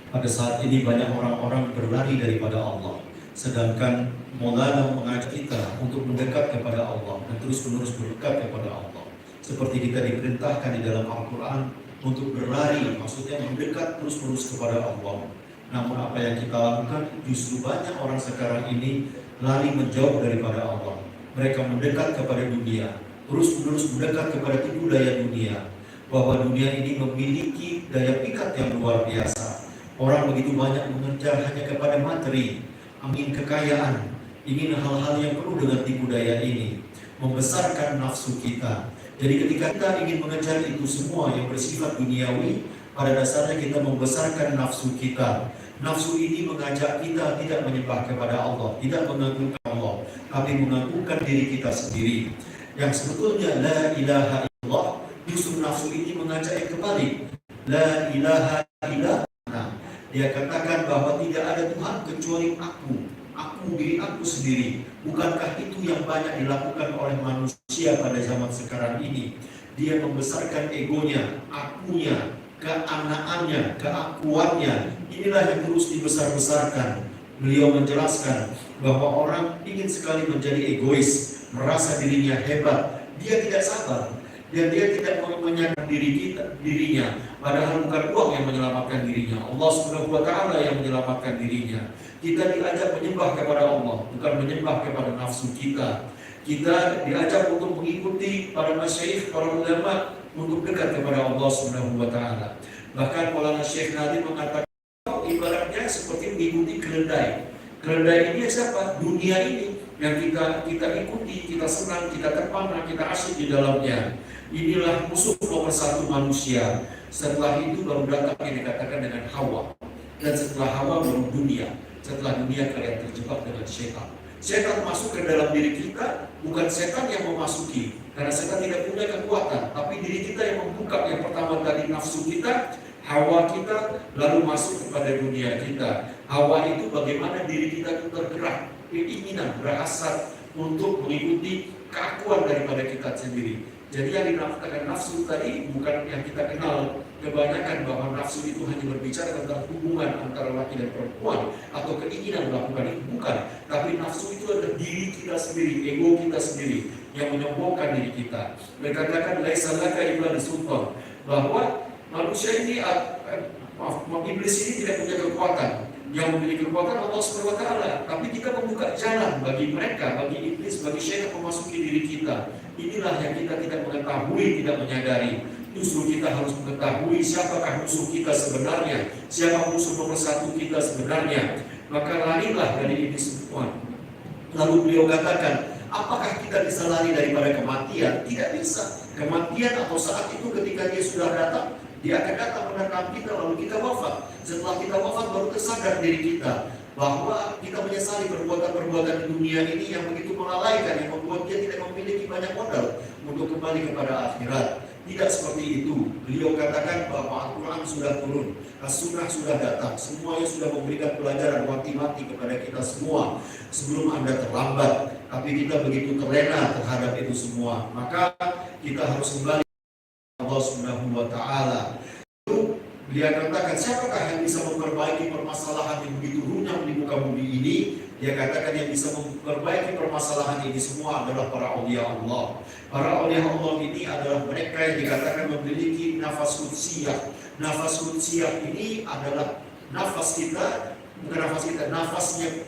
Pada saat ini banyak orang-orang berlari daripada Allah, sedangkan Maulana mengajak kita untuk mendekat kepada Allah dan terus-menerus mendekat kepada Allah. Seperti kita diperintahkan di dalam Al-Quran untuk berlari, maksudnya mendekat terus-menerus kepada Allah. Namun apa yang kita lakukan, justru banyak orang sekarang ini lari menjauh daripada Allah. Mereka mendekat kepada dunia, terus-menerus mendekat kepada tipu daya dunia, bahwa dunia ini memiliki daya pikat yang luar biasa. Orang begitu banyak mengejar hanya kepada materi, ingin kekayaan, ingin hal-hal yang penuh dengan tipu daya ini, membesarkan nafsu kita. Jadi ketika kita ingin mengejar itu semua yang bersifat duniawi, pada dasarnya kita membesarkan nafsu kita. Nafsu ini mengajak kita tidak menyembah kepada Allah, tidak mengagungkan Allah, tapi mengagungkan diri kita sendiri. Yang sebetulnya la ilaha illallah, justru nafsu ini mengajak yang kebalik. La ilaha illallah. Dia katakan bahwa tidak ada Tuhan kecuali aku diri aku sendiri. Bukankah itu yang banyak dilakukan oleh manusia pada zaman sekarang ini? Dia membesarkan egonya, akunya, keanakannya, keakuannya. Inilah yang terus dibesar-besarkan. Beliau menjelaskan bahwa orang ingin sekali menjadi egois, merasa dirinya hebat. Dia tidak sabar dan dia tidak menyadari dirinya. Padahal bukan uang yang menyelamatkan dirinya, Allah Subhanahu wa Ta'ala yang menyelamatkan dirinya. Kita diajak menyembah kepada Allah, bukan menyembah kepada nafsu kita. Kita diajak untuk mengikuti para masyayikh, para ulama, untuk dekat kepada Allah Subhanahu wa Ta'ala. Bahkan Maulana Syekh Nadim mengatakan ibaratnya seperti mengikuti keledai. Keledai ini siapa? Dunia ini yang kita ikuti, kita senang, kita terpana, kita asyik di dalamnya. Inilah musuh nomor satu manusia. Setelah itu baru datang yang dikatakan dengan Hawa, dan setelah Hawa baru dunia. Setelah dunia kalian terjebak dengan setan. Setan masuk ke dalam diri kita, bukan setan yang memasuki, karena setan tidak punya kekuatan, tapi diri kita yang membuka. Yang pertama tadi nafsu kita, hawa kita, lalu masuk kepada dunia kita. Hawa itu bagaimana diri kita itu tergerak, keinginan, berhasrat untuk mengikuti keakuan daripada kita sendiri. Jadi yang dinamakan nafsu tadi bukan yang kita kenal kebanyakan, bahwa nafsu itu hanya berbicara tentang hubungan antara laki dan perempuan atau keinginan melakukan itu, bukan. Tapi nafsu itu adalah diri kita sendiri, ego kita sendiri yang menyombongkan diri kita. Mereka katakan laisa laka illa sultan, bahwa manusia ini iblis ini tidak punya kekuatan. Yang memiliki kekuatan Allah Subhanahu wa Ta'ala. Tapi kita membuka jalan bagi mereka, bagi iblis, bagi syaitan memasuki diri kita. Inilah yang kita tidak mengetahui, tidak menyadari. Justru kita harus mengetahui siapakah musuh kita sebenarnya, siapa musuh nomor satu kita sebenarnya. Maka larilah dari ini semua. Lalu beliau katakan, apakah kita bisa lari daripada kematian? Tidak bisa. Kematian atau saat itu ketika dia sudah datang, dia akan datang menentang kita, lalu kita wafat. Setelah kita wafat baru tersadar diri kita bahwa kita menyesali perbuatan-perbuatan di dunia ini yang begitu melalaikan, yang membuat dia tidak memiliki banyak modal untuk kembali kepada akhirat. Tidak seperti itu. Beliau katakan bahwa Al-Quran sudah turun, As-Sunnah sudah datang, semuanya sudah memberikan pelajaran mati-mati kepada kita semua sebelum Anda terlambat. Tapi kita begitu terlena terhadap itu semua. Maka kita harus kembali Allah Subhanahu wa Ta'ala. Dia katakan, siapakah yang bisa memperbaiki permasalahan yang begitu runyam di muka bumi ini? Dia katakan yang bisa memperbaiki permasalahan ini semua adalah para aulia Allah. Para aulia Allah ini adalah mereka yang dikatakan memiliki nafas qudsiyah. Nafas qudsiyah ini adalah nafas kita, bukan nafas kita,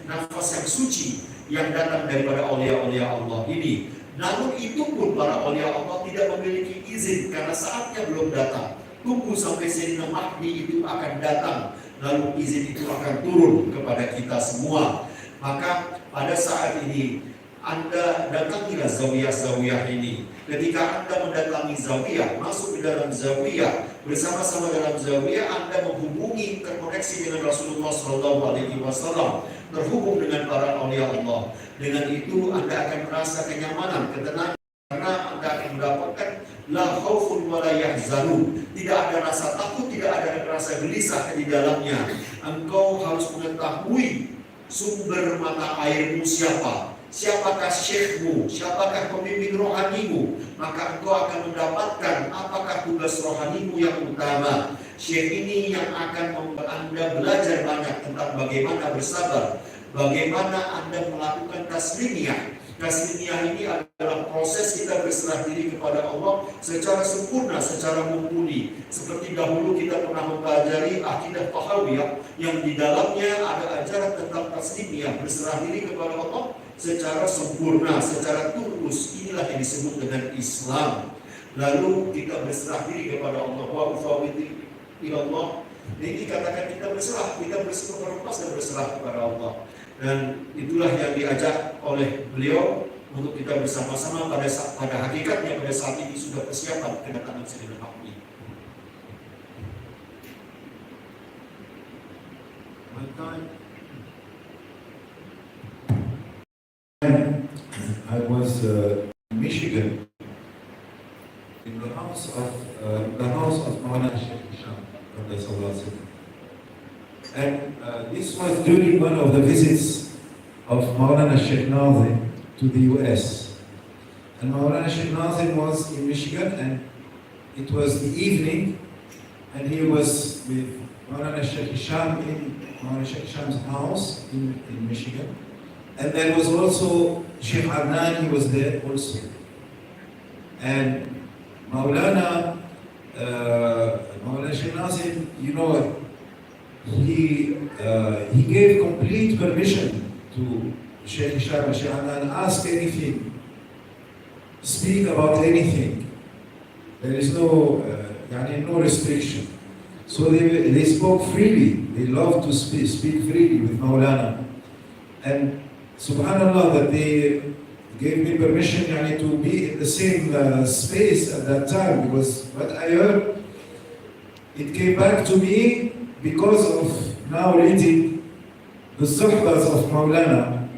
nafas yang suci, yang datang daripada aulia-aulia Allah ini. Namun itu pun para aulia Allah tidak memiliki izin karena saatnya belum datang. Tunggu sampai Sayyidina Mahdi itu akan datang, lalu izin itu akan turun kepada kita semua. Maka pada saat ini Anda datangilah zawiyah-zawiyah ini. Ketika Anda mendatangi zawiyah, masuk ke dalam zawiyah, bersama-sama dalam zawiyah Anda menghubungi, terkoneksi dengan Rasulullah SAW, terhubung dengan para aulia Allah. Dengan itu Anda akan merasa kenyamanan, ketenangan, karena Anda akan mendapatkan la khaufun wa la yahzanun. Tidak ada rasa takut, tidak ada rasa gelisah di dalamnya. Engkau harus mengetahui sumber mata airmu siapa. Siapakah syekhmu, siapakah pemimpin rohanimu, maka engkau akan mendapatkan apakah tugas rohanimu yang utama. Syekh ini yang akan membuat Anda belajar banyak tentang bagaimana bersabar, bagaimana Anda melakukan taslimiyah. Taslimiyah ini adalah proses kita berserah diri kepada Allah secara sempurna, secara mumpuni. Seperti dahulu kita pernah mempelajari akidah Tahawiyah yang di dalamnya ada ajaran tentang taslimiyah, berserah diri kepada Allah secara sempurna, secara tulus. Inilah yang disebut dengan Islam. Lalu kita berserah diri kepada Allah. Wa ufawwidu ila Allah. Ini dikatakan kita berserah berlepas dan berserah kepada Allah. Dan itulah yang diajak oleh beliau untuk kita bersama-sama pada hakikatnya pada saat ini sudah persiapan kedatangan Sayyidina Mahdi. I was in Michigan, in the house of Maulana Sheikh Hisham, and this was during one of the visits of Maulana Sheikh Nazim to the US. And Maulana Sheikh Nazim was in Michigan, and it was the evening, and he was with Maulana Sheikh Hisham in Maulana Sheikh Hisham's house in Michigan. And there was also Sheikh Adnan, he was there also. And Maulana Sheikh Nazim, you know, he gave complete permission to Sheikh Hisham and Sheikh Adnan, ask anything, speak about anything. There is no restriction. So they spoke freely. They loved to speak freely with Maulana. And subhanallah, that they gave me permission to be in the same space at that time, because what I heard, it came back to me because of now reading the suhbas of Maulana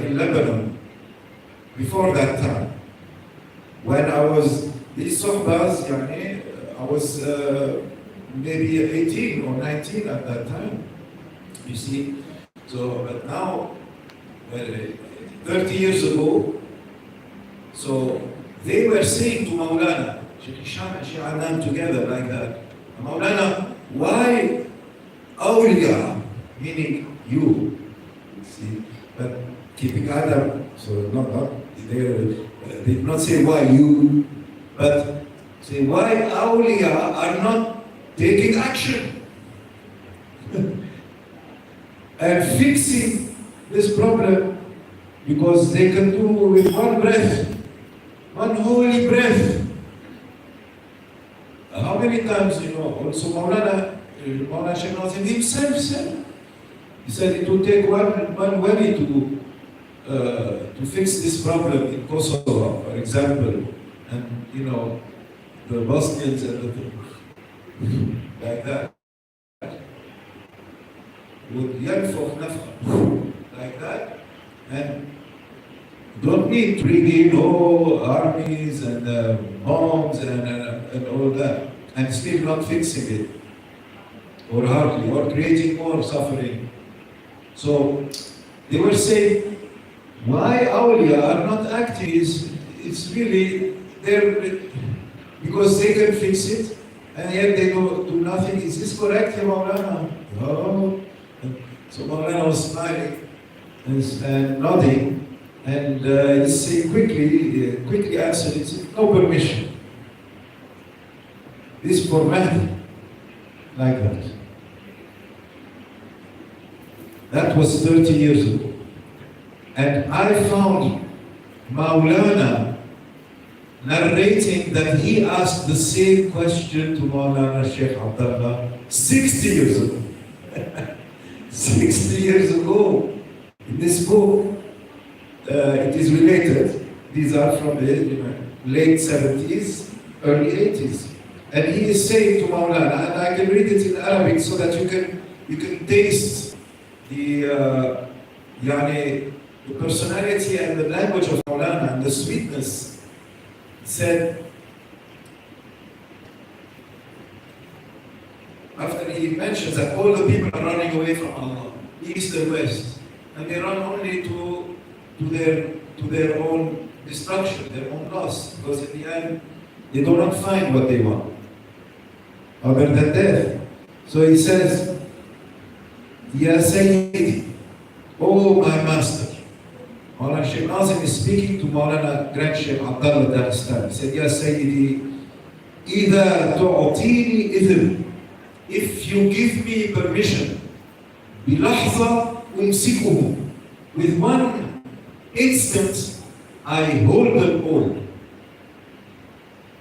in Lebanon. Before that time, when I was, these suhbas, I was maybe 18 or 19 at that time, you see. So, but now, 30 years ago, so they were saying to Maulana, Sheikh Hisham and Sheikh Adnan together like that, Maulana, why awliya, meaning you, see, but keeping Adam, so not they did not say why you, but say why awliya are not taking action and fixing this problem, because they can do with one breath, one holy breath. How many times, also Maulana Sheikh Nazim himself said, he said it would take one wali to fix this problem in Kosovo, for example, and the Bosnians and like that. Would yanfukh nafkha like that, and don't need to bring in armies and bombs and all that, and still not fixing it, or hardly, or creating more suffering. So they were saying, why awliya are not acting? It's really there because they can fix it, and yet they do nothing. Is this correct, Maulana? No. So Maulana was smiling and nodding, and he said quickly answered, he said, no permission. This format, like that. That was 30 years ago. And I found Maulana narrating that he asked the same question to Maulana Sheikh Abdullah 60 years ago. 60 years ago. In this book, it is related. These are from the late 70s, early 80s. And he is saying to Maulana, and I can read it in Arabic so that you can taste the personality and the language of Maulana and the sweetness. He said, after he mentions that all the people are running away from Allah, east and west, and they run only to their own destruction, their own loss, because in the end, they do not find what they want, other than death. So he says, Ya Sayyidi, oh my master. Maulana Sheikh Nazim is speaking to Maulana Grand Sheikh Abdullah Dagestan. He said, Ya Sayyidi, إِذَا تُعْطِينِ إِذْنِ, if you give me permission, بِلَحْظَةٍ أُمْسِكُهُمْ, with one instant, I hold them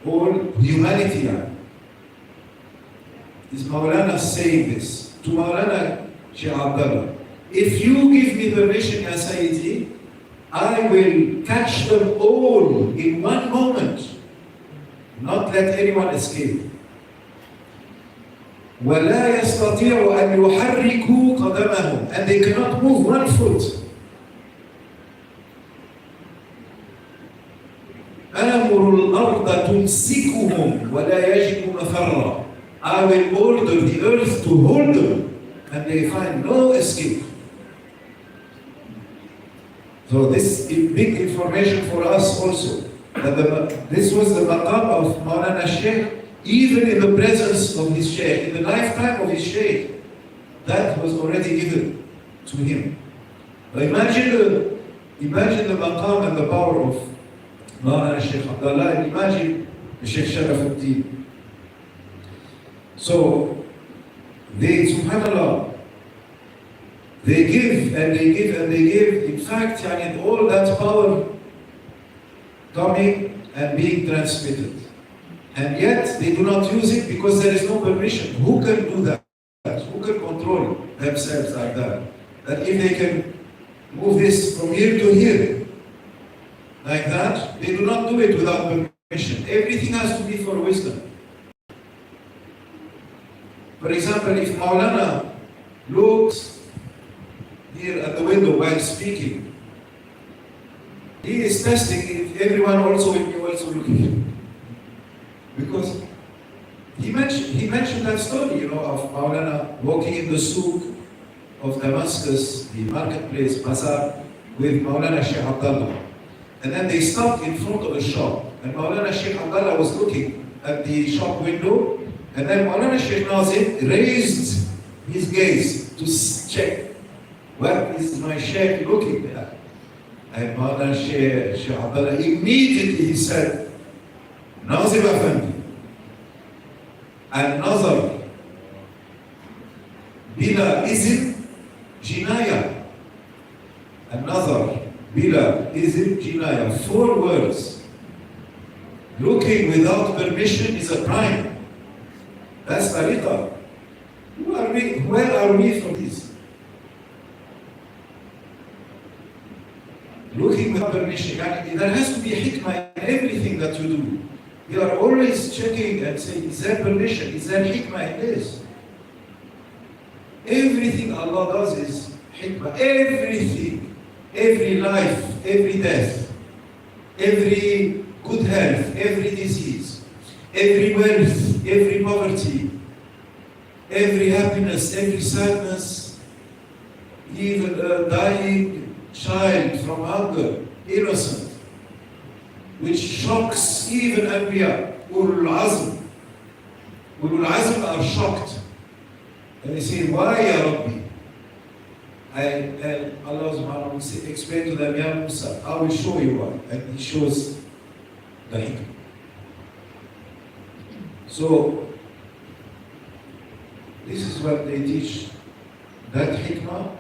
all humanity. Is Maulana saying this to Maulana Sheikh Abdullah? If you give me permission, Ya Sayyidi, I will catch them all in one moment, not let anyone escape. وَلَا يَسْتَطِيعُ أَنْ يُحَرِّكُوا قَدَمَهُم, and they cannot move one foot. آمُرُ الْأَرْضَ تُمْسِكُهُمْ وَلَا يَجِدُ مَفَرًّا, I will order the earth to hold them, and they find no escape. So this is big information for us also. That this was the maqam of Maulana Sheikh, even in the presence of his Sheikh, in the lifetime of his Sheikh. That was already given to him. But imagine the maqam and the power of Maulana Sheikh Abdullah, and imagine the Sheikh Sharafuddin. So, they, subhanAllah, they give and they give and they give. In fact, all that power coming and being transmitted. And yet, they do not use it because there is no permission. Who can do that? Who can control themselves like that? That if they can move this from here to here, like that, they do not do it without permission. Everything has to be for wisdom. For example, if Maulana looks here at the window while speaking, he is testing if everyone also will be also looking. Because he mentioned that story, of Maulana walking in the souk of Damascus, the marketplace, Bazaar, with Maulana Sheikh Abdullah. And then they stopped in front of a shop. And Maulana Sheikh Abdullah was looking at the shop window. And then Maulana Sheikh Nazim raised his gaze to check, what is my Sheikh looking at? And Maulana Sheikh Abdullah immediately said, Nazim Afandi, Al-Nazar bila izn jinaya. Al-Nazar bila izn jinaya. 4 words. Looking without permission is a crime. That's tariqah. Where are we from this? Looking without permission. There has to be hikmah in everything that you do. You are always checking and saying, is there permission? Is there hikmah in this? Everything Allah does is hikmah. Everything. Every life, every death, every good health, every disease, every wealth, every poverty, every happiness, every sadness, even a dying child from hunger, innocent, which shocks even Anbiya, Ulul Azm. Ulul Azm are shocked. And they say, why, Ya Rabbi? And Allah subhanahu wa ta'ala explain to them, Ya Musa, I will show you why. And He shows the hikmah. So, this is what they teach, that hikmah.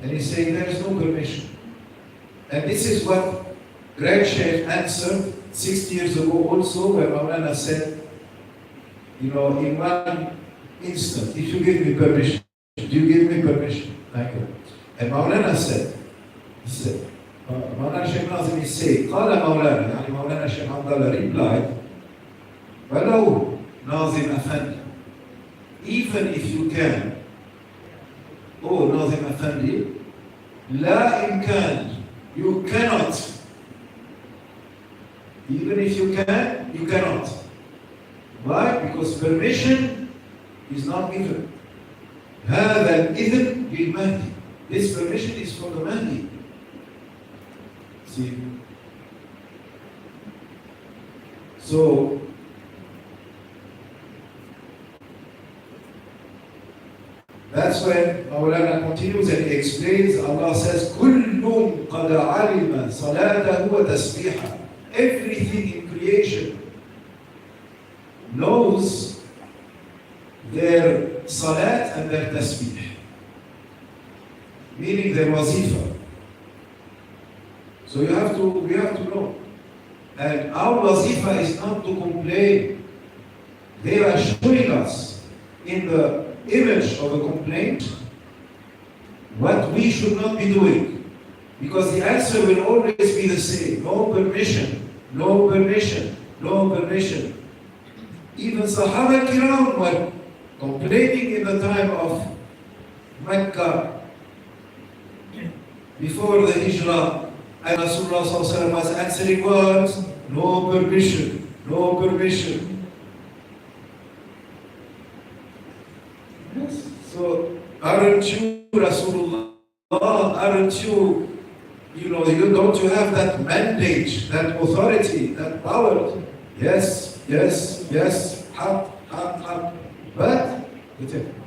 And He's saying there is no permission. And this is what Great Sheikh answered 60 years ago also, where Maulana said, in one instant, if you give me permission, do you give me permission? Thank you. And Maulana said, Maulana Sheikh Nazim is saying, قال مولانا, يعني Maulana Sheikh Abdullah replied, ولو Nazim Effendi, even if you can, oh Nazim Effendi, لا إمكان, you cannot. Even if you can, you cannot. Why? Because permission is not given. هذا الإذن للمهدي. This permission is for the Mahdi. See? So, that's when Maulana continues and he explains, Allah says, كُلٌّ قَدْ عَلِمَ صَلَاتَهُ وَتَسْبِيحَهُ. Everything in creation knows their salat and their tasbih, meaning their wazifa. So we have to know. And our wazifa is not to complain. They are showing us in the image of a complaint what we should not be doing. Because the answer will always be the same. No permission, no permission, no permission. Even Sahaba Kiram were complaining in the time of Mecca, before the Hijrah, and Rasulullah ﷺ was answering words, no permission, no permission. Yes. So, aren't you Rasulullah? Aren't you, don't you have that mandate, that authority, that power? Yes, yes, yes, hap. But,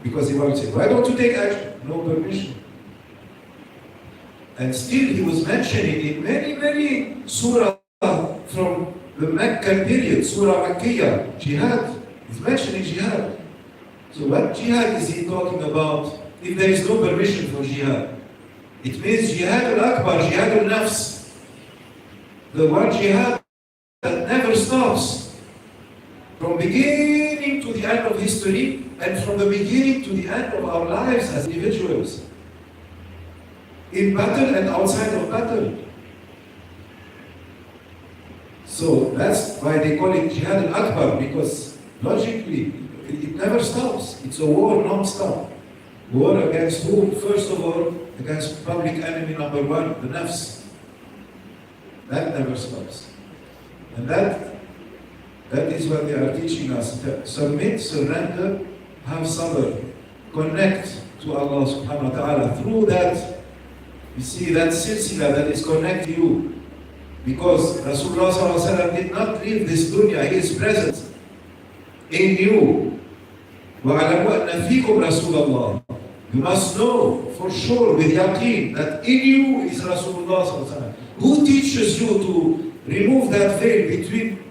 because he won't say, why don't you take action? No permission. And still he was mentioning in many surah from the Meccan period, Surah Makkiyah, jihad. He's mentioning jihad. So what jihad is he talking about if there is no permission for jihad? It means jihad al-akbar, jihad al-nafs. The one jihad that never stops. From beginning to the end of history and from the beginning to the end of our lives as individuals. In battle and outside of battle. So that's why they call it Jihad al-Akbar, because logically it never stops. It's a war non-stop. War against whom? First of all, against public enemy number one, the nafs. That never stops. And that is what they are teaching us. Submit, surrender, have sabr. Connect to Allah subhanahu wa ta'ala through that. You see, that silsila that is connecting you. Because Rasulullah ﷺ did not leave this dunya, He is present in you. وَعَلَمُوا أَنَّ فِيكُمْ رَسُولَ اللَّهِ. You must know for sure with yaqeen that in you is Rasulullah ﷺ. Who teaches you to remove that veil between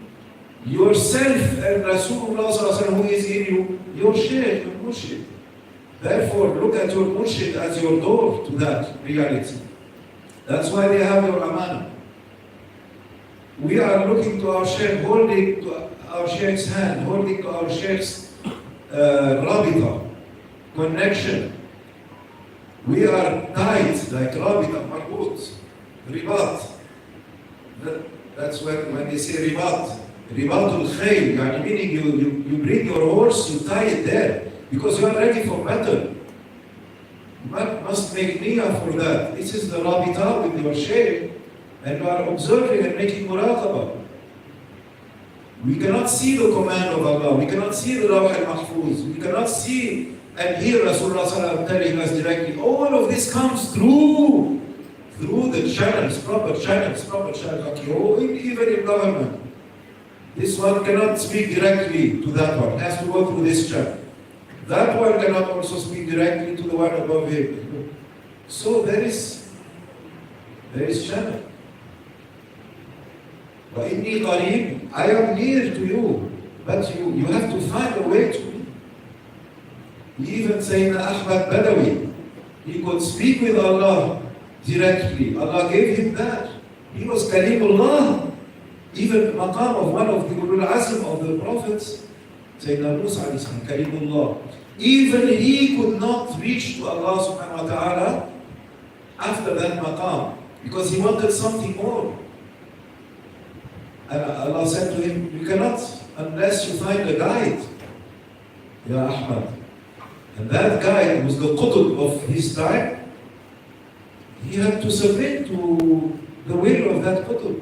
yourself and Rasulullah ﷺ who is in you? Your shaykh, your murshid. Therefore, look at your murshid as your door to that reality. That's why they have your amana. We are looking to our shaykh, holding to our shaykh's hand, holding to our shaykh's rabita, connection. We are tied like rabita, marbut, ribat. That's when they say ribat. Ribatul khayl, yani meaning you bring your horse, you tie it there. Because you are ready for battle. You must make niyyah for that. This is the rabita with your shaykh, and you are observing and making muraqabah. We cannot see the command of Allah. We cannot see the Lawh al-Mahfuz. We cannot see and hear Rasulullah ﷺ telling us directly. All of this comes through the channels, proper channels. Okay, even in government. This one cannot speak directly to that one. It has to go through this channel. That one cannot also speak directly to the one above him. So there is channel. وَإِنِّي قَرِيبٌ, I am near to you, but you have to find a way to me. Even Sayyidina Ahmad Badawi, he could speak with Allah directly. Allah gave him that. He was Kalimullah. Even maqam of one of the Ulul Azm of the prophets, Sayyidina Musa alayhi salam, Kalimullah. Even he could not reach to Allah subhanahu wa ta'ala after that maqam, because he wanted something more. And Allah said to him, you cannot unless you find a guide, Ya Ahmad. And that guide was the qutb of his time. He had to submit to the will of that qutb.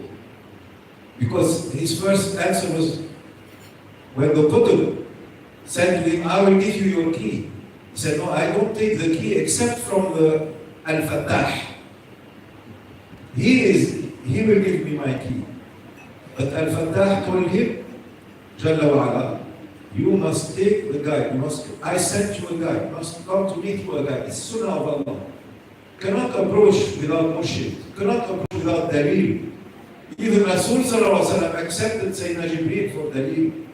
Because his first answer was, when the qutb said to him, I will give you your key. He said, no, I don't take the key except from the Al-Fattah. He will give me my key. But Al-Fattah told him, Jalla wa ala, you must take the guide. I sent you a guide. You must come to meet you a guide. It's sunnah of Allah. Cannot approach without murshid. Cannot approach without dalil. Even Rasul sallallahu alaihi wasallam accepted Sayyidina Jibreel for dalil.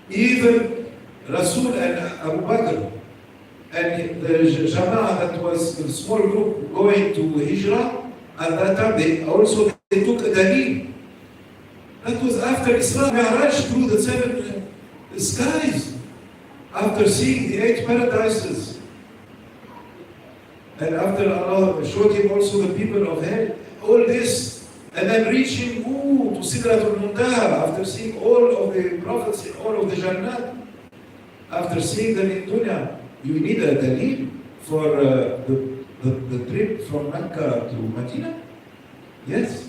Even Rasul and Abu Bakr and the Jama'ah, that was a small group going to Hijrah, at that time they took a dalil. That was after Isra Mi'raj through the 7 skies, after seeing the 8 paradises. And after Allah showed him also the people of hell, all this, and then reaching to Sidratul Muntaha, after seeing all of the prophets in all of the Jannat, after seeing them in dunya, you need a dalil for the trip from Mecca to Medina? Yes.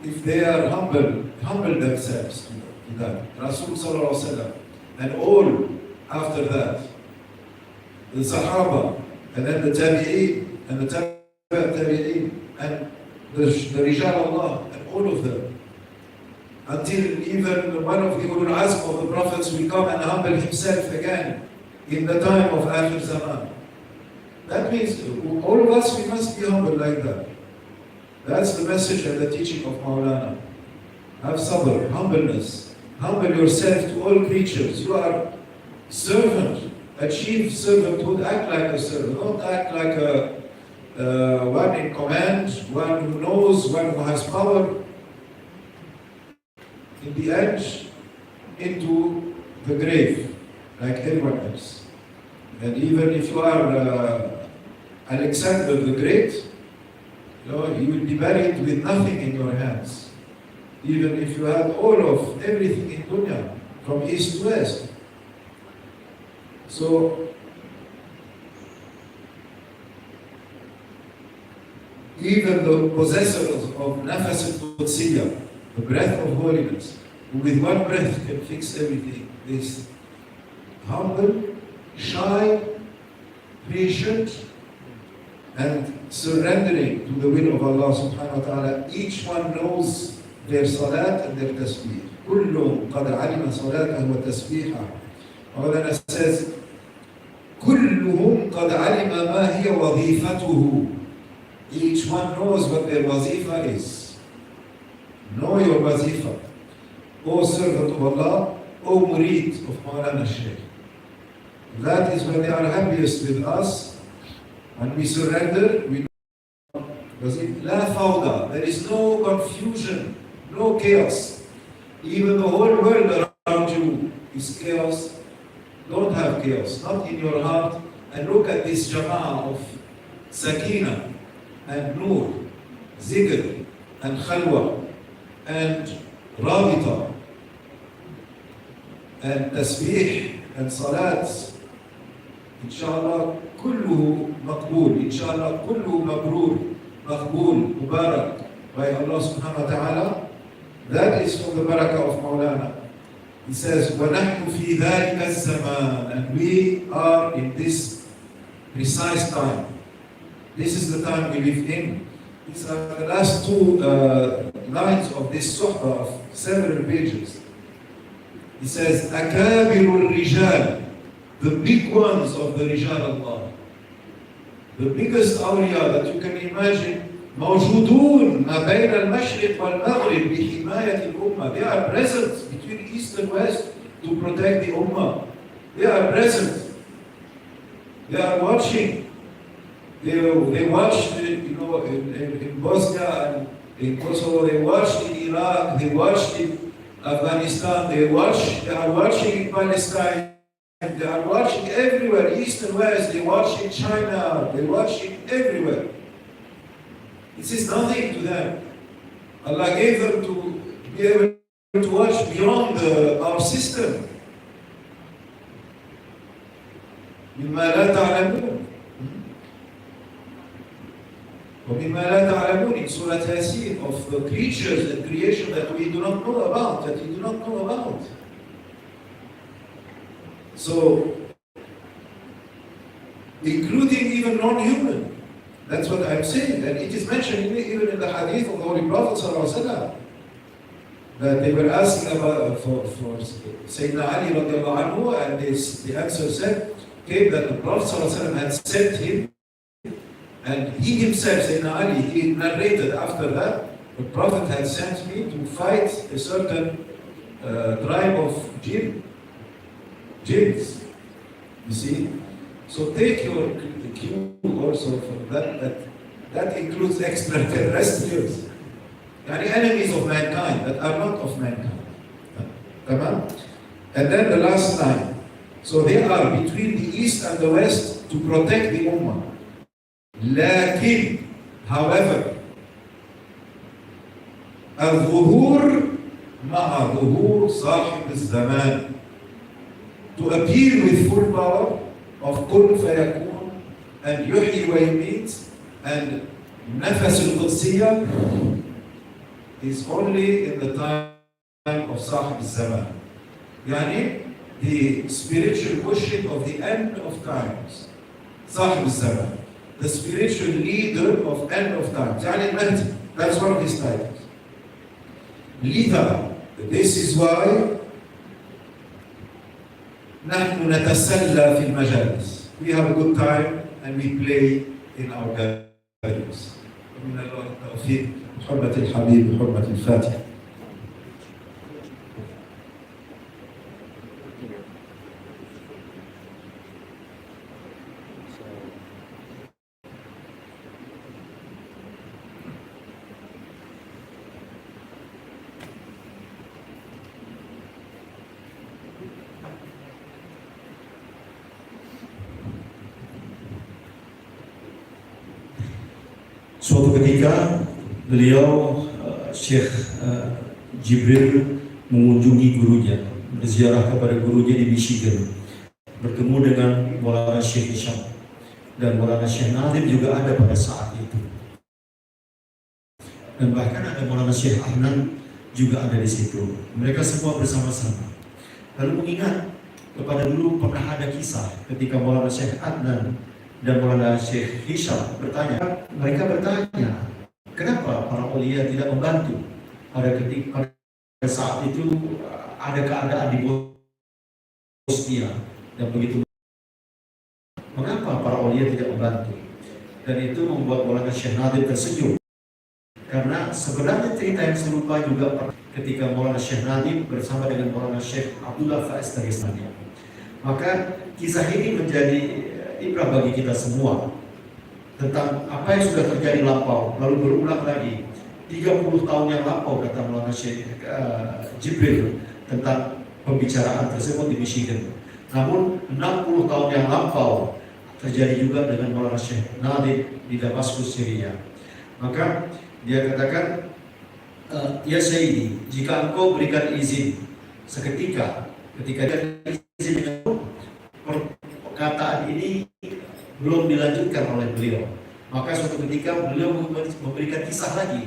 If they are humble themselves to that. Rasul sallallahu alaihi wasallam, and all after that, the Sahaba, and then the Tabi'een, and the Tabi'een, and the Rijal Allah, and all of them. Until even one of the Ulul Azm of the prophets will come and humble himself again in the time of Akhir Zaman. That means all of us, we must be humble like that. That's the message and the teaching of Maulana. Have sabr, humbleness. Humble yourself to all creatures. You are servant. Achieve servanthood. Act like a servant. Don't act like one in command, one who knows, one who has power. In the end, into the grave, like everyone else. And even if you are Alexander the Great, you will be buried with nothing in your hands. Even if you had all of everything in dunya, from east to west. So, even the possessors of Nafas al-Qudsiyya, the breath of holiness, who with one breath can fix everything, is humble, shy, patient, and surrendering to the will of Allah subhanahu wa ta'ala. Each one knows their salat and their tasbih. كلهم قد علم صلاته وتسبيحه. Maulana says, كلهم قد علم ما هي وظيفته. Each one knows what their wazifa is. Know your wazifa. O servant of Allah, O murid of Maulana Shaykh. That is when they are happiest with us. When we surrender, we know. La fawda. There is no confusion, no chaos. Even the whole world around you is chaos. Don't have chaos, not in your heart. And look at this jama'ah of sakina and nur, zikr and khalwa and rabita and tasbih and salat. Inshallah, kulluhu maqbool. Inshallah, kulluhu mabrur, maqbool, mubarak by Allah subhanahu wa ta'ala. That is from the barakah of Maulana. He says, وَنَحْنُ فِي ذَلِكَ الزَّمَانِ. And we are in this precise time. This is the time we live in. These are the last two lines of this suhbah of several pages. He says, أَكَابِرُ الرِّجَالِ. The big ones of the Rijal Allah. The biggest awliya that you can imagine, موجودون ما بين المشرق والمغرب بحماية الأمة. They are present between east and west to protect the Ummah. They are present. They are watching. They watched, in Bosnia and in Kosovo, they watched in Iraq, they watched in Afghanistan, they are watching in Palestine, they are watching everywhere, east and west, they watch in China, they watch in everywhere. This is nothing to them. Allah gave them to be able to watch beyond our system. مما لا تعلمون. ومما لا تعلمون in Surah Yasin of the creatures and creation that we do not know about, that you do not know about. So, including even non-human. That's what I'm saying, and it is mentioned even in the hadith of the Holy Prophet ﷺ, that they were asking about for Sayyidina Ali radiallahu anhu, and the answer said, came that the Prophet ﷺ had sent him, and he himself, Sayyidina Ali, he narrated after that, the Prophet had sent me to fight a certain tribe of jinns. You see? So take your cue also from that includes extraterrestrials. Yani enemies of mankind that are not of mankind. Tamam? And then the last line. So they are between the east and the west to protect the ummah. لكن, however, الظهور مع ظهور صاحب الزمان, to appear with full power of كن فيكون and يحيي ويميت and نفس القدسية is only in the time of صاحب الزمان. يعني the spiritual pushing of the end of times. صاحب الزمان, the spiritual leader of end of times. يعني المهدي, that's one of his titles. Leader. This is why نحن نتسلى في المجالس. We have a good time and we play in our gatherings. ومن الله التوفيق. بحرمة الحبيب بحرمة الفاتحة. Suatu ketika beliau Syekh Jibril mengunjungi gurunya, berziarah kepada gurunya di Michigan, bertemu dengan Maulana Syekh Hisham, dan Maulana Syekh Nadim juga ada pada saat itu, dan bahkan ada Maulana Syekh Ahnan juga ada di situ. Mereka semua bersama-sama lalu mengingat kepada dulu pernah ada kisah ketika Maulana Syekh Adnan dan Maulana Syekh Hisham bertanya, mereka bertanya, kenapa para aulia tidak membantu pada saat itu ada keadaan di Bosnia dan begitu. Mengapa para aulia tidak membantu? Dan itu membuat Maulana Syekh Nadim tersenyum, karena sebenarnya cerita yang serupa juga ketika Maulana Syekh Nadim bersama dengan Maulana Syekh Abdullah Faiz Dagestani. Maka kisah ini menjadi ibrah bagi kita semua tentang apa yang sudah terjadi lampau lalu berulang lagi. 30 tahun yang lampau, kata Maulana Syekh Jibril tentang pembicaraan tersebut di Michigan. Namun 60 tahun yang lampau terjadi juga dengan Maulana Syekh Nadim di Damaskus, Syria. Maka dia katakan, ya Sayyidi, jika engkau berikan izin seketika, ketika dia izin dengan perkataan ini belum dilanjutkan oleh beliau, maka suatu ketika beliau memberikan kisah lagi,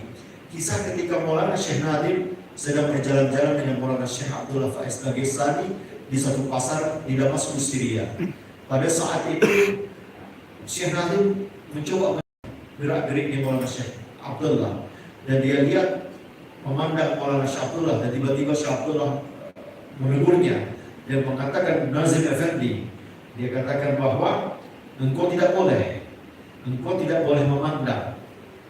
kisah ketika Maulana Syekh Nadim sedang berjalan-jalan dengan Maulana Syekh Abdullah Faiz Dagestani di satu pasar di Damaskus, Syria. Pada saat itu Syekh Nadim mencoba gerak-gerik di Maulana Syekh Abdullah, dan dia lihat memandang Maulana Syekh Abdullah, dan tiba-tiba Syekh Abdullah menegurnya dan mengatakan, Nazim Effendi, dia katakan bahwa engkau tidak boleh memandang.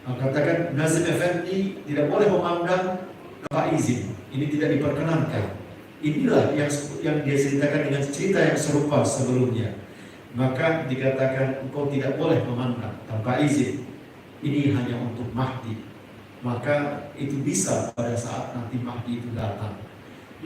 Katakan, Nazim Effendi tidak boleh memandang tanpa izin. Ini tidak diperkenankan. Inilah yang dia ceritakan dengan cerita yang serupa sebelumnya. maka dikatakan engkau tidak boleh memandang tanpa izin. Ini hanya untuk Mahdi. Maka itu bisa pada saat nanti Mahdi itu datang.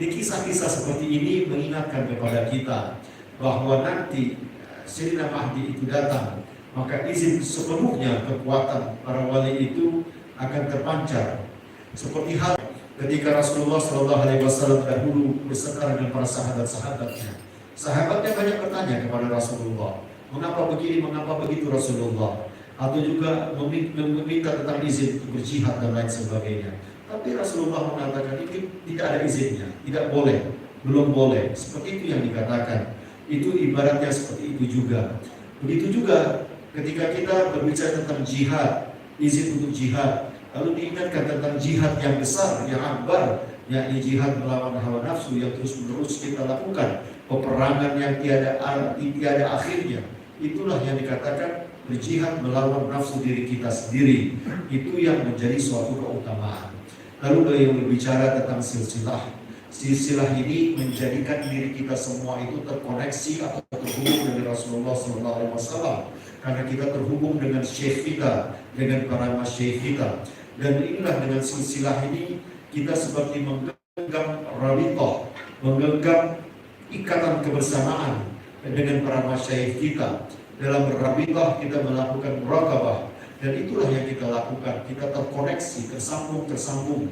Di kisah-kisah seperti ini mengingatkan kepada kita bahwa nanti Sayyidina Mahdi itu datang, maka izin sepenuhnya kekuatan para wali itu akan terpancar. Seperti hal ketika Rasulullah SAW dahulu beserta dengan para sahabat-sahabatnya. Sahabatnya banyak bertanya kepada Rasulullah, mengapa begini, mengapa begitu Rasulullah? Atau juga meminta tentang izin untuk berjihad dan lain sebagainya. Tapi Rasulullah mengatakan ini tidak ada izinnya, tidak boleh, belum boleh. Seperti itu yang dikatakan. Itu ibaratnya seperti itu juga. Begitu juga ketika kita berbicara tentang jihad, izin untuk jihad, lalu diingatkan tentang jihad yang besar, yang akbar, yakni jihad melawan hawa nafsu yang terus-menerus kita lakukan, peperangan yang tiada akhirnya. Itulah yang dikatakan berjihad melawan nafsu diri kita sendiri. Itu yang menjadi suatu keutamaan. Lalu beliau berbicara tentang silsilah. Silsilah ini menjadikan diri kita semua itu terkoneksi atau terhubung dengan Rasulullah SAW, karena kita terhubung dengan syekh kita, dengan para masyayikh kita. Dan inilah dengan silsilah ini kita seperti menggenggam rabithah, menggenggam ikatan kebersamaan dengan para masyayikh kita. Dalam rabithah kita melakukan muraqabah, dan itulah yang kita lakukan. Kita terkoneksi, tersambung.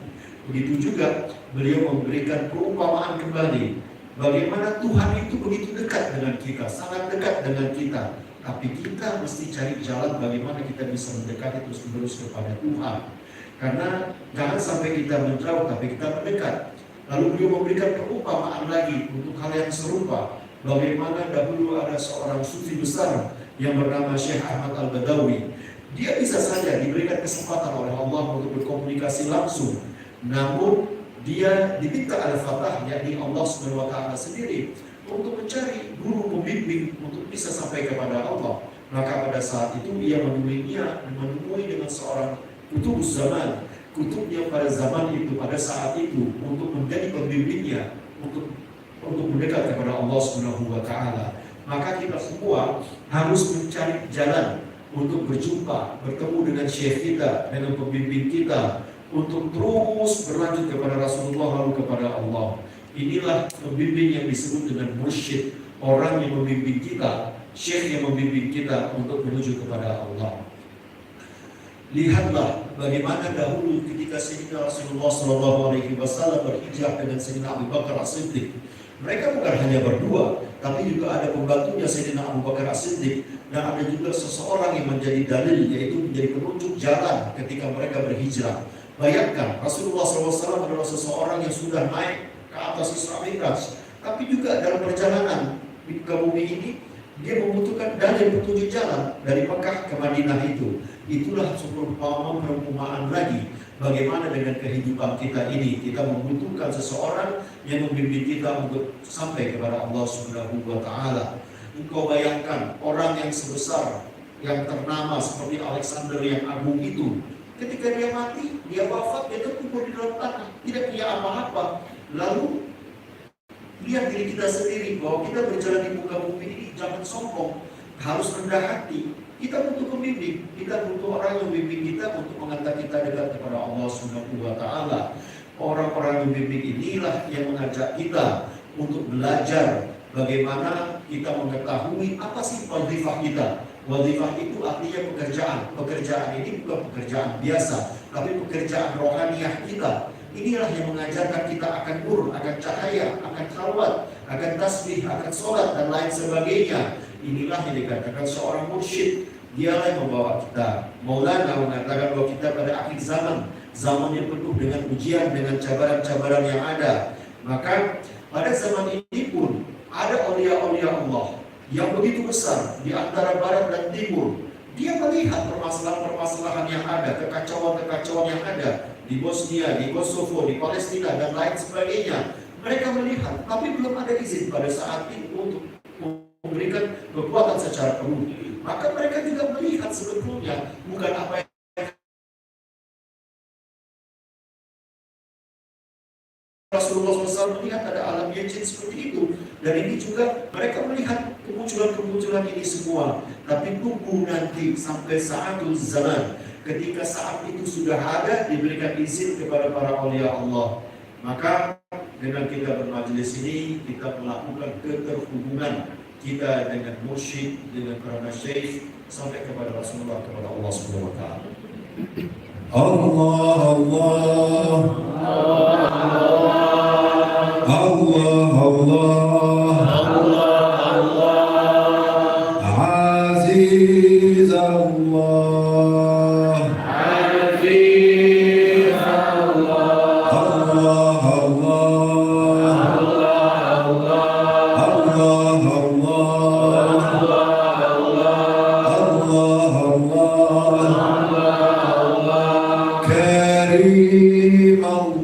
Begitu juga beliau memberikan perumpamaan kembali bagaimana Tuhan itu begitu dekat dengan kita, sangat dekat dengan kita. Tapi kita mesti cari jalan bagaimana kita bisa mendekati terus-menerus kepada Tuhan. Karena jangan sampai kita menjauh, tapi kita mendekat. Lalu beliau memberikan perumpamaan lagi untuk hal yang serupa. Bagaimana dahulu ada seorang sufi besar yang bernama Syekh Ahmad Al-Badawi. Dia bisa saja diberikan kesempatan oleh Allah untuk berkomunikasi langsung. Namun dia diminta al-fatah, yakni Allah SWT sendiri, untuk mencari guru pembimbing untuk bisa sampai kepada Allah. Maka pada saat itu ia menemui dengan seorang kutubus zaman, kutubnya pada zaman itu, pada saat itu, untuk menjadi pembimbingnya, untuk mendekat kepada Allah SWT. Maka kita semua harus mencari jalan untuk berjumpa, bertemu dengan syekh kita, dengan pembimbing kita, untuk terus berlanjut kepada Rasulullah lalu kepada Allah. Inilah pembimbing yang disebut dengan mursyid, orang yang membimbing kita, syekh yang membimbing kita untuk menuju kepada Allah. Lihatlah bagaimana dahulu ketika Sayyidina Rasulullah SAW berhijrah dengan Sayyidina Abu Bakar As-Siddiq. Mereka bukan hanya berdua, tapi juga ada pembantunya Sayyidina Abu Bakar As-Siddiq, dan ada juga seseorang yang menjadi dalil, yaitu menjadi penunjuk jalan ketika mereka berhijrah. Bayangkan, Rasulullah SAW adalah seseorang yang sudah naik ke atas Isra Mi'raj, tapi juga dalam perjalanan ke bumi ini, dia membutuhkan dalil petunjuk jalan dari Mekah ke Madinah itu. Itulah perumpamaan lagi bagaimana dengan kehidupan kita ini. Kita membutuhkan seseorang yang membimbing kita untuk sampai kepada Allah Subhanahu wa Ta'ala. Engkau bayangkan orang yang sebesar, yang ternama seperti Alexander yang agung itu, ketika dia mati, dia wafat, dia terkubur di dalam tanah, tidak punya apa-apa. Lalu lihat diri kita sendiri bahwa kita berjalan di muka bumi ini, jangan sombong, harus rendah hati. Kita butuh pembimbing, kita butuh orang yang membimbing kita untuk mengantar kita dekat kepada Allah Subhanahu wa Ta'ala. Orang-orang yang membimbing inilah yang mengajak kita untuk belajar bagaimana kita mengetahui apa sih wazifah kita. Wazifah itu artinya pekerjaan. Pekerjaan ini bukan pekerjaan biasa, tapi pekerjaan rohaniah kita. Inilah yang mengajarkan kita akan nur, akan cahaya, akan khalwat, akan tasbih, akan sholat, dan lain sebagainya. Inilah yang dikatakan seorang mursyid. Dialah yang membawa kita. Maulana mengatakan bahwa kita pada akhir zaman yang penuh dengan ujian, dengan cabaran-cabaran yang ada. Maka pada zaman ini pun ada aulia-aulia Allah yang begitu besar di antara barat dan timur. Dia melihat permasalahan-permasalahan yang ada, kekacauan-kekacauan yang ada di Bosnia, di Kosovo, di Palestina, dan lain sebagainya. Mereka melihat, tapi belum ada izin pada saat itu untuk memberikan kekuatan secara penuh. Maka mereka juga melihat sebetulnya bukan apa yang Rasulullah SAW melihat ada alam jin seperti itu. Dan ini juga mereka melihat kemunculan ini semua. Tapi tunggu nanti sampai saatul zaman, ketika saat itu sudah ada, diberikan izin kepada para aulia Allah. Maka dengan kita bermajelis ini, kita melakukan keterhubungan kita dengan mursyid, dengan para masyayikh, sampai kepada Rasulullah, kepada Allah Subhanahu wa taala. Allah Allah Allah Allah Aziz Allah Aziz Allah Allah Allah كريم الله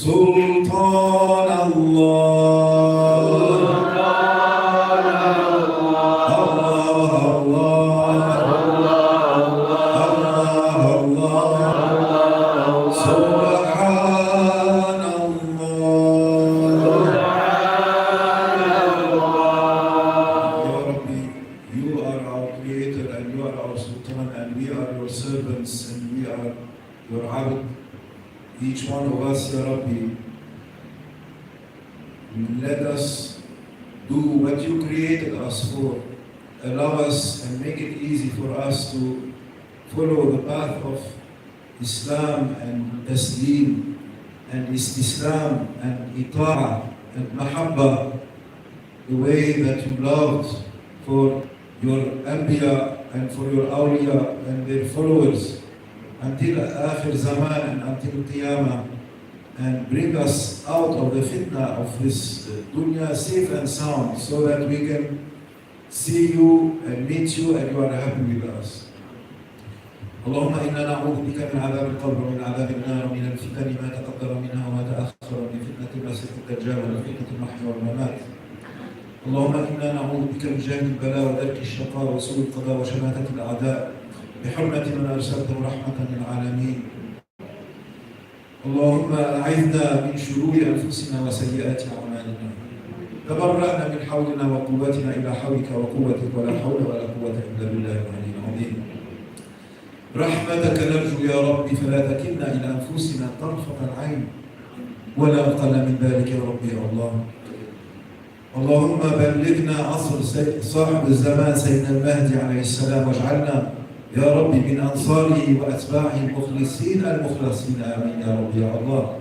سلطان الله سبحان الله Ya Rabbi, you are our creator and you are our sultan and we are your servants and we are your abd. Each one of us, Ya Rabbi, let us do what you created us for. Allow us and make it easy for us to follow the path of Islam and Taslim and Istislam and Ita'ah and Mahabba, the way that you loved for your Anbiya and for your Awliya and their followers until Akhir Zaman and until Qiyamah, and bring us out of the fitna of this dunya safe and sound so that we can see you and meet you and you are happy with us. اللهم إنا نعوذ بك من عذاب القبر ومن عذاب النار ومن الفتن ما تقدر منها وما تأخر ومن فتنة المسيح الدجال ومن فتنة المحيا والممات. اللهم إنا نعوذ بك من جهل البلاء ودرك الشقاء وسوء القضاء وشماتة الأعداء بحرمة من أرسلته رحمة للعالمين. اللهم أعذنا من شرور أنفسنا وسيئات أعمالنا. تبرأنا من حولنا وقوتنا إلى حولك وقوتك ولا حول ولا قوة إلا بالله العلي العظيم. رحمتك نرجو يا ربي فلا تكلنا إلى أنفسنا طرفة العين ولا أقل من ذلك يا ربي يا الله. اللهم بلغنا عصر صاحب الزمان سيدنا المهدي عليه السلام واجعلنا يا ربي من أنصاره وأتباعه المخلصين آمين يا رب يا الله.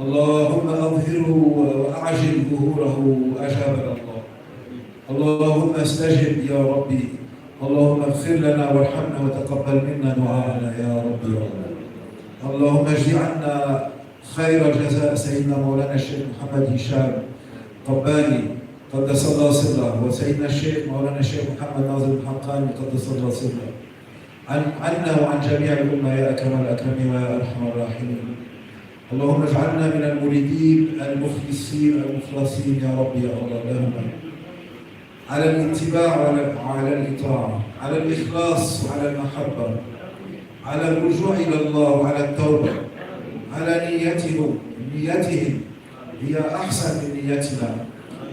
اللهم أظهره وأعجل ظهوره أجابنا الله. اللهم استجب يا ربي. اللهم اغفر لنا وارحمنا وتقبل منا دعاءنا يا رب يا الله. اللهم اجزي عنا خير جزاء سيدنا مولانا الشيخ محمد هشام قباني قدس الله سره وسيدنا الشيخ مولانا الشيخ محمد ناظر الحقاني قدس الله سره عنا وعن جميع الأمة يا أكرم الأكرمين ويا أرحم الراحمين. اللهم اجعلنا من المريدين المخلصين المخلصين يا رب يا الله لهم على الاتباع وعلى الإطاعة، على الإخلاص وعلى المحبة، على الرجوع إلى الله وعلى التوبة، على نيتهم هي أحسن من نيتنا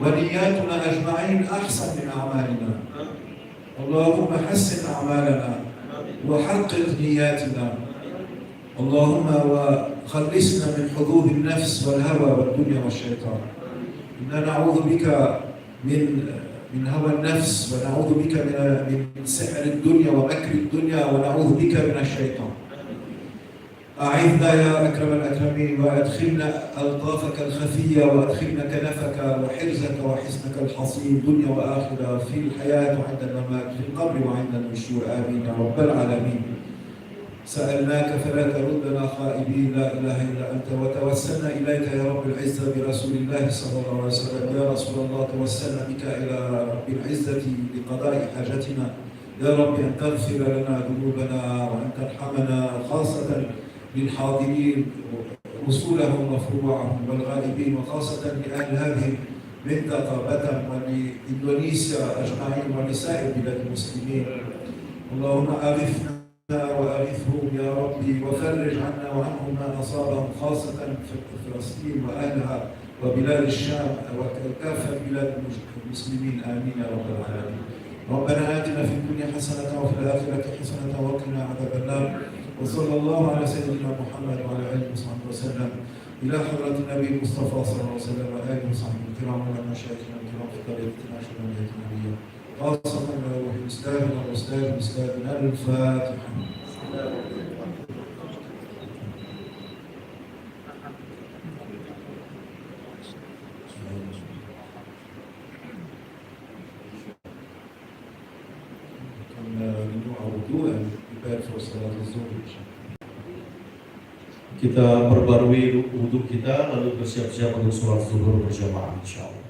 ونياتنا أجمعين أحسن من أعمالنا. اللهم حسن أعمالنا وحقق نياتنا. اللهم وخلصنا من حظوظ النفس والهوى والدنيا والشيطان. إنا نعوذ بك من هوى النفس ونعوذ بك من سحر الدنيا ومكر الدنيا ونعوذ بك من الشيطان. أعذنا يا أكرم الأكرمين وأدخلنا ألطافك الخفية وأدخلنا كنفك وحرزك وحصنك الحصين دنيا وآخرة في الحياة وعند الممات في القبر وعند النشور آمين يا رب العالمين. سألناك فلا تردنا خائبين لا إله إلا أنت وتوسلنا إليك يا رب العزة برسول الله صلى الله عليه وسلم. يا رسول الله توسلنا بك إلى رب العزة لقضاء حاجتنا يا رب أن تغفر لنا ذنوبنا وأن ترحمنا خاصة للحاضرين وصولهم وفروعهم والغائبين وخاصة لأهل هذه المنطقة بتم ولإندونيسيا أجمعين ولسائر بلاد المسلمين. اللهم أغثنا وأغثهم يا ربي، وفرج عنا وعنهم ما أصابهم، خاصة في فلسطين وأهلها وبلاد الشام وكافة بلاد المسلمين، آمين يا رب العالمين. ربنا آتنا في الدنيا حسنة وفي الآخرة حسنة وقنا عذاب النار، وصلى الله على سيدنا محمد وعلى آله وصحبه وسلم. إلى حضرة النبي المصطفى صلى الله عليه وسلم وآله وصحبه الكرام وعلى مشايخنا الكرام في طريقتنا شرعية النبوية، خاصة روح أستاذنا أستاذنا الفاتحة. Kita perbarui wudhu kita lalu bersiap-siap untuk sholat zuhur berjamaah insyaallah.